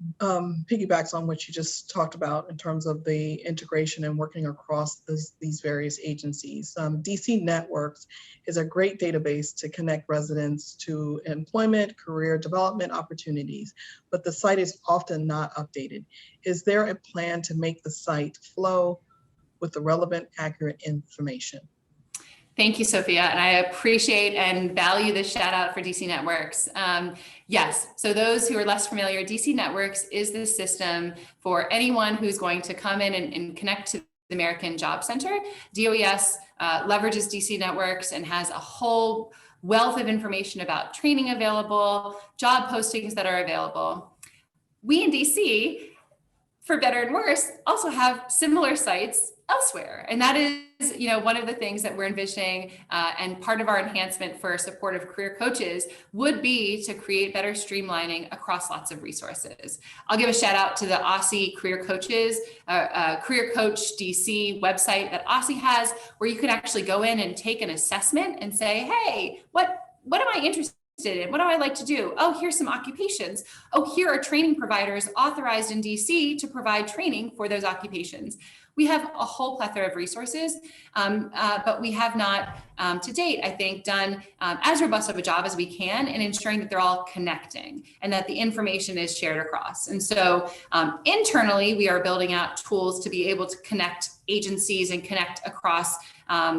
piggybacks on what you just talked about in terms of the integration and working across these various agencies. DC Networks is a great database to connect residents to employment, career development opportunities, but the site is often not updated. Is there a plan to make the site flow with the relevant, accurate information? Thank you, Sophia. And I appreciate and value this shout out for DC Networks. Yes, so those who are less familiar, DC Networks is the system for anyone who's going to come in and connect to the American Job Center. DOES leverages DC Networks and has a whole wealth of information about training available, job postings that are available. We in DC, for better and worse, also have similar sites elsewhere. And that is, you know, one of the things that we're envisioning, and part of our enhancement for supportive career coaches would be to create better streamlining across lots of resources. I'll give a shout out to the Aussie Career Coaches, Career Coach DC website that Aussie has, where you can actually go in and take an assessment and say, hey, what am I interested in? What do I like to do? Oh, here's some occupations. Oh, here are training providers authorized in DC to provide training for those occupations. We have a whole plethora of resources, but we have not, to date, I think, done as robust of a job as we can in ensuring that they're all connecting and that the information is shared across. And so internally, we are building out tools to be able to connect agencies and connect across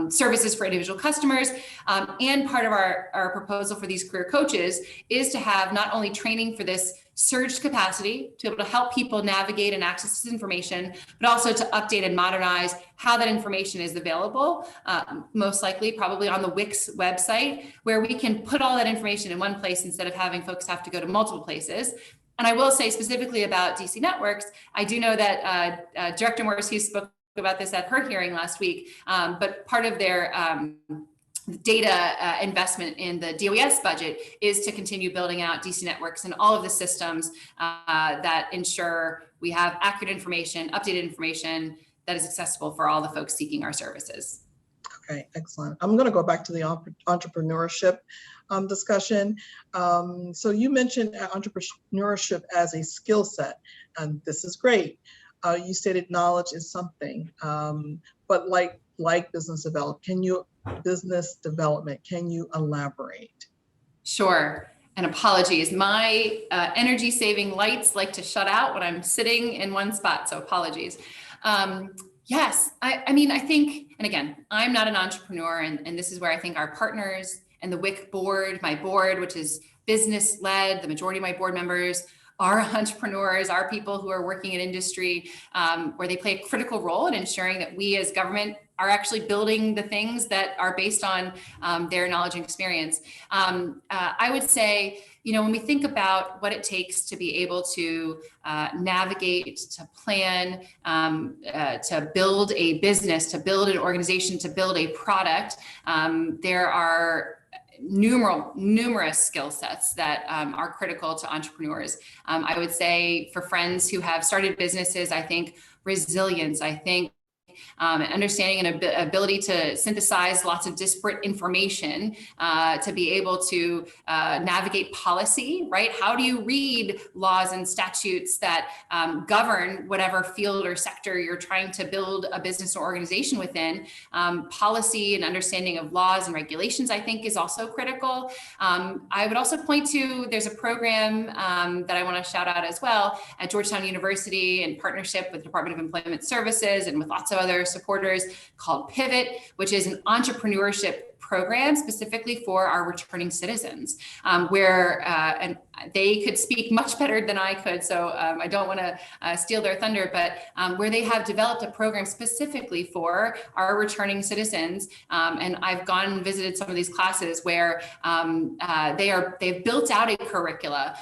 services for individual customers. And part of our proposal for these career coaches is to have not only training for this surged capacity to be able to help people navigate and access this information, but also to update and modernize how that information is available, most likely probably on the WIC's website, where we can put all that information in one place instead of having folks have to go to multiple places. And I will say specifically about DC Networks, I do know that Director Morris-Hughes spoke about this at her hearing last week, but part of their data investment in the DOES budget is to continue building out DC Networks and all of the systems that ensure we have accurate information, updated information that is accessible for all the folks seeking our services. Okay, excellent. I'm going to go back to the entrepreneurship discussion. So you mentioned entrepreneurship as a skill set, and this is great. you stated knowledge is something, but like business development, can you elaborate? Sure. And apologies, my energy saving lights like to shut out when I'm sitting in one spot, so apologies. Yes, I mean, I think, and again, I'm not an entrepreneur, and this is where I think our partners and the WIC board, my board, which is business led, the majority of my board members are entrepreneurs, are people who are working in industry, where they play a critical role in ensuring that we as government are actually building the things that are based on their knowledge and experience. I would say, you know, when we think about what it takes to be able to navigate, to plan, to build a business, to build an organization, to build a product, there are numerous skill sets that are critical to entrepreneurs. I would say for friends who have started businesses, I think resilience, I think understanding and ability to synthesize lots of disparate information, to be able to navigate policy, right? How do you read laws and statutes that govern whatever field or sector you're trying to build a business or organization within? Policy and understanding of laws and regulations, I think, is also critical. I would also point to, there's a program that I want to shout out as well at Georgetown University in partnership with the Department of Employment Services and with lots of other supporters, called Pivot, which is an entrepreneurship program specifically for our returning citizens, where and they could speak much better than I could, so I don't want to steal their thunder, but where they have developed a program specifically for our returning citizens, and I've gone and visited some of these classes where they've built out a curricula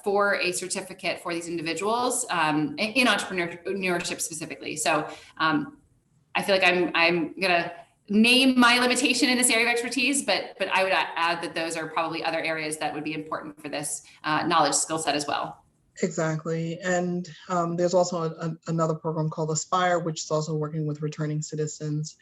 for a certificate for these individuals in entrepreneurship specifically. So I feel like I'm gonna name my limitation in this area of expertise, but I would add that those are probably other areas that would be important for this knowledge skill set as well. Exactly. And there's also another program called Aspire, which is also working with returning citizens.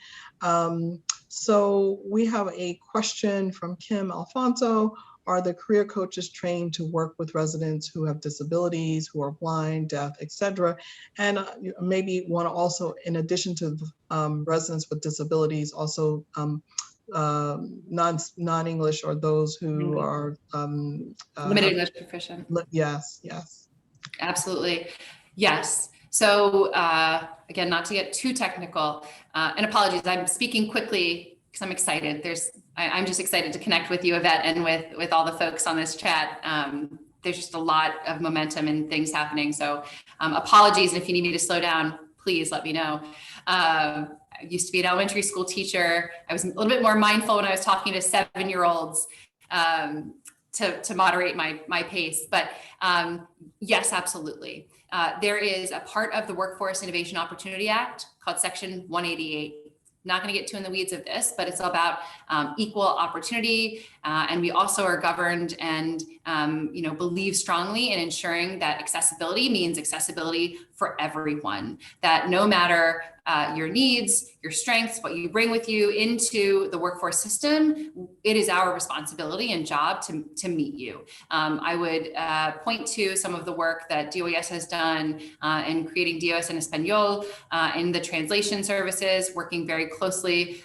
So we have a question from Kim Alfonso. Are the career coaches trained to work with residents who have disabilities, who are blind, deaf, etc.? And maybe want to also, in addition to residents with disabilities, also non-English or those who are limited English proficient. Yes, yes. Absolutely, yes. So again, not to get too technical, and apologies, I'm speaking quickly because I'm excited. I'm just excited to connect with you, Yvette, and with all the folks on this chat. There's just a lot of momentum and things happening. So apologies, and if you need me to slow down, please let me know. I used to be an elementary school teacher. I was a little bit more mindful when I was talking to 7-year-olds to moderate my pace. But yes, absolutely. There is a part of the Workforce Innovation Opportunity Act called Section 188. Not going to get too in the weeds of this, but it's about equal opportunity, and we also are governed and believe strongly in ensuring that accessibility means accessibility for everyone. That no matter your needs, your strengths, what you bring with you into the workforce system, it is our responsibility and job to meet you. I would point to some of the work that DOES has done in creating DOS en Español in the translation services, working very closely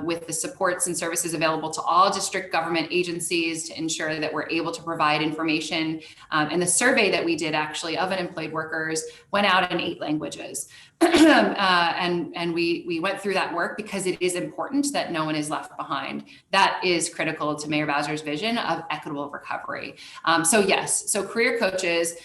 with the supports and services available to all district government agencies to ensure that we're able to provide information. And the survey that we did actually of unemployed workers went out in 8 languages. And we went through that work because it is important that no one is left behind. That is critical to Mayor Bowser's vision of equitable recovery. So yes, so career coaches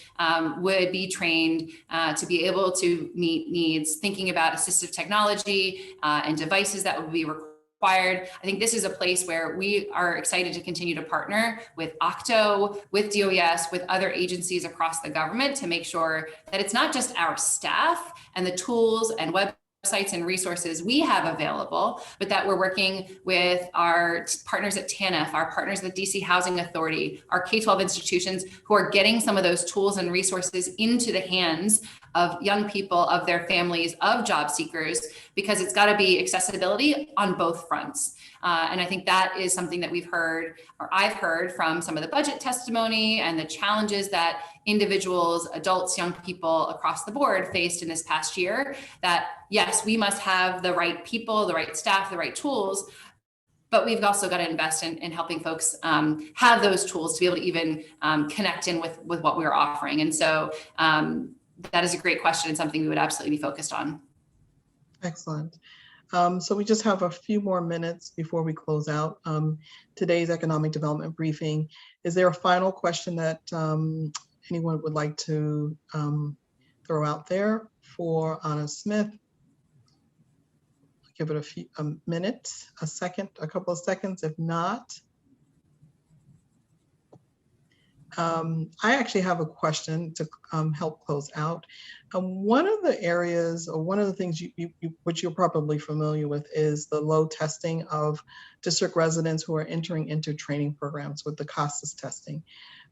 would be trained to be able to meet needs, thinking about assistive technology and devices that would be required. I think this is a place where we are excited to continue to partner with OCTO, with DOES, with other agencies across the government to make sure that it's not just our staff and the tools and websites and resources we have available, but that we're working with our partners at TANF, our partners at the DC Housing Authority, our K-12 institutions who are getting some of those tools and resources into the hands of young people, of their families, of job seekers, because it's got to be accessibility on both fronts. And I think that is something that we've heard, or I've heard from some of the budget testimony and the challenges that individuals, adults, young people across the board faced in this past year, that yes, we must have the right people, the right staff, the right tools, but we've also got to invest in helping folks have those tools to be able to even connect in with what we're offering. And so that is a great question and something we would absolutely be focused on. Excellent. So we just have a few more minutes before we close out today's economic development briefing. Is there a final question that anyone would like to throw out there for Ahnna Smith? Give it a few minutes, a second, a couple of seconds. If not, I actually have a question to help close out. One of the areas, or one of the things which you're probably familiar with, is the low testing of district residents who are entering into training programs with the CASAS testing.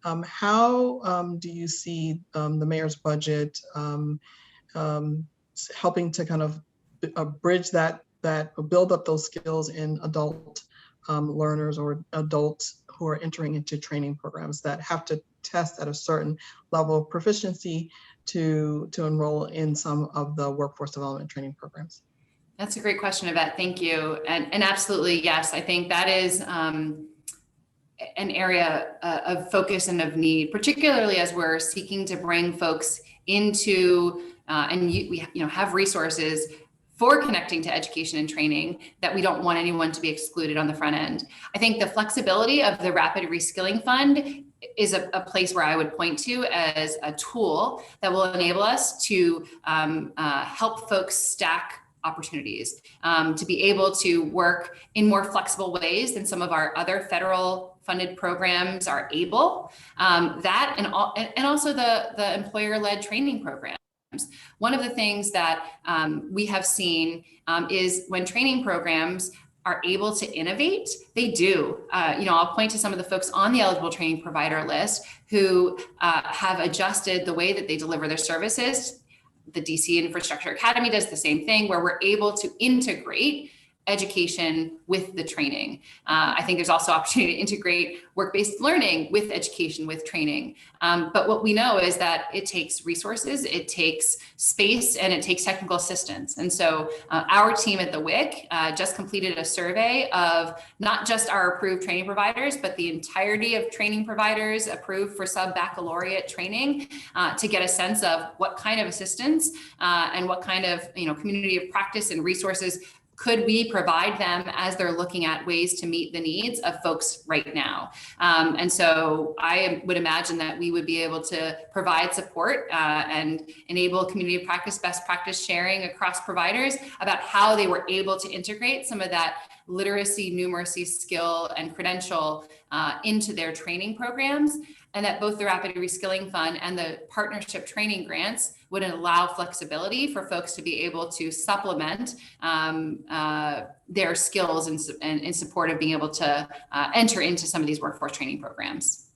How do you see the mayor's budget helping to kind of bridge that build up those skills in adult learners or adults who are entering into training programs that have to test at a certain level of proficiency to enroll in some of the workforce development training programs? That's a great question, Yvette. Thank you. And absolutely, yes, I think that is an area of focus and of need, particularly as we're seeking to bring folks into we have resources for connecting to education and training, that we don't want anyone to be excluded on the front end. I think the flexibility of the Rapid Reskilling Fund is a place where I would point to as a tool that will enable us to help folks stack opportunities, to be able to work in more flexible ways than some of our other federal funded programs are able. That and also the employer-led training program. One of the things that we have seen is when training programs are able to innovate, they do. I'll point to some of the folks on the eligible training provider list who have adjusted the way that they deliver their services. The DC Infrastructure Academy does the same thing, where we're able to integrate education with the training. I think there's also opportunity to integrate work-based learning with education, with training. But what we know is that it takes resources, it takes space, and it takes technical assistance. And so our team at the WIC just completed a survey of not just our approved training providers, but the entirety of training providers approved for sub-baccalaureate training to get a sense of what kind of assistance and what kind of community of practice and resources could we provide them as they're looking at ways to meet the needs of folks right now. And so I would imagine that we would be able to provide support and enable community of practice, best practice sharing across providers about how they were able to integrate some of that literacy, numeracy, skill, and credential into their training programs, and that both the Rapid Reskilling Fund and the partnership training grants would allow flexibility for folks to be able to supplement their skills in support of being able to enter into some of these workforce training programs.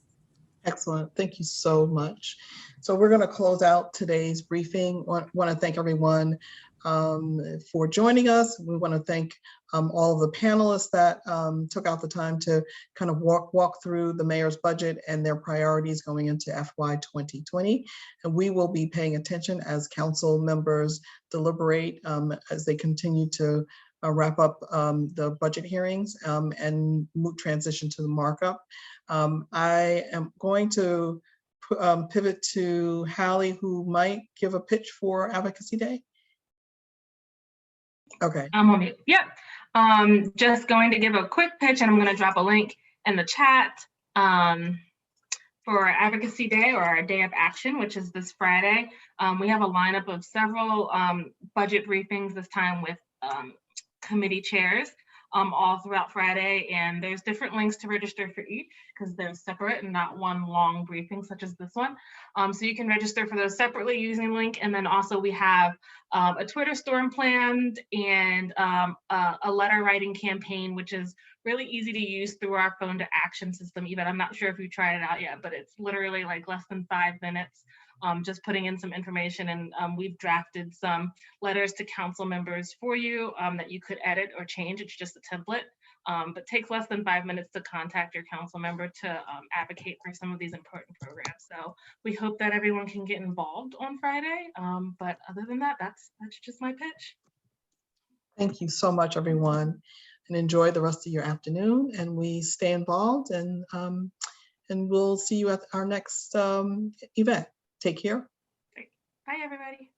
Excellent. Thank you so much. So we're going to close out today's briefing. Want to thank everyone for joining us. We want to thank all of the panelists that took out the time to kind of walk through the mayor's budget and their priorities going into FY 2020. And we will be paying attention as council members deliberate as they continue to wrap up the budget hearings and transition to the markup. I am going to pivot to Hallie, who might give a pitch for Advocacy Day. Okay. I'm on mute. Yep. Just going to give a quick pitch, and I'm going to drop a link in the chat for Advocacy Day, or our Day of Action, which is this Friday. We have a lineup of several budget briefings, this time with committee chairs all throughout Friday, and there's different links to register for each because they're separate and not one long briefing such as this one. So you can register for those separately using the link, and then also we have a Twitter storm planned and a letter writing campaign, which is really easy to use through our phone to action system. Even I'm not sure if you tried it out yet, but it's literally like less than 5 minutes just putting in some information, and we've drafted some letters to council members for you that you could edit or change. It's just a template, but takes less than 5 minutes to contact your council member to advocate for some of these important programs. So we hope that everyone can get involved on Friday. But other than that, that's just my pitch. Thank you so much, everyone, and enjoy the rest of your afternoon. And we stay involved, and we'll see you at our next event. Take care. Great. Bye, everybody.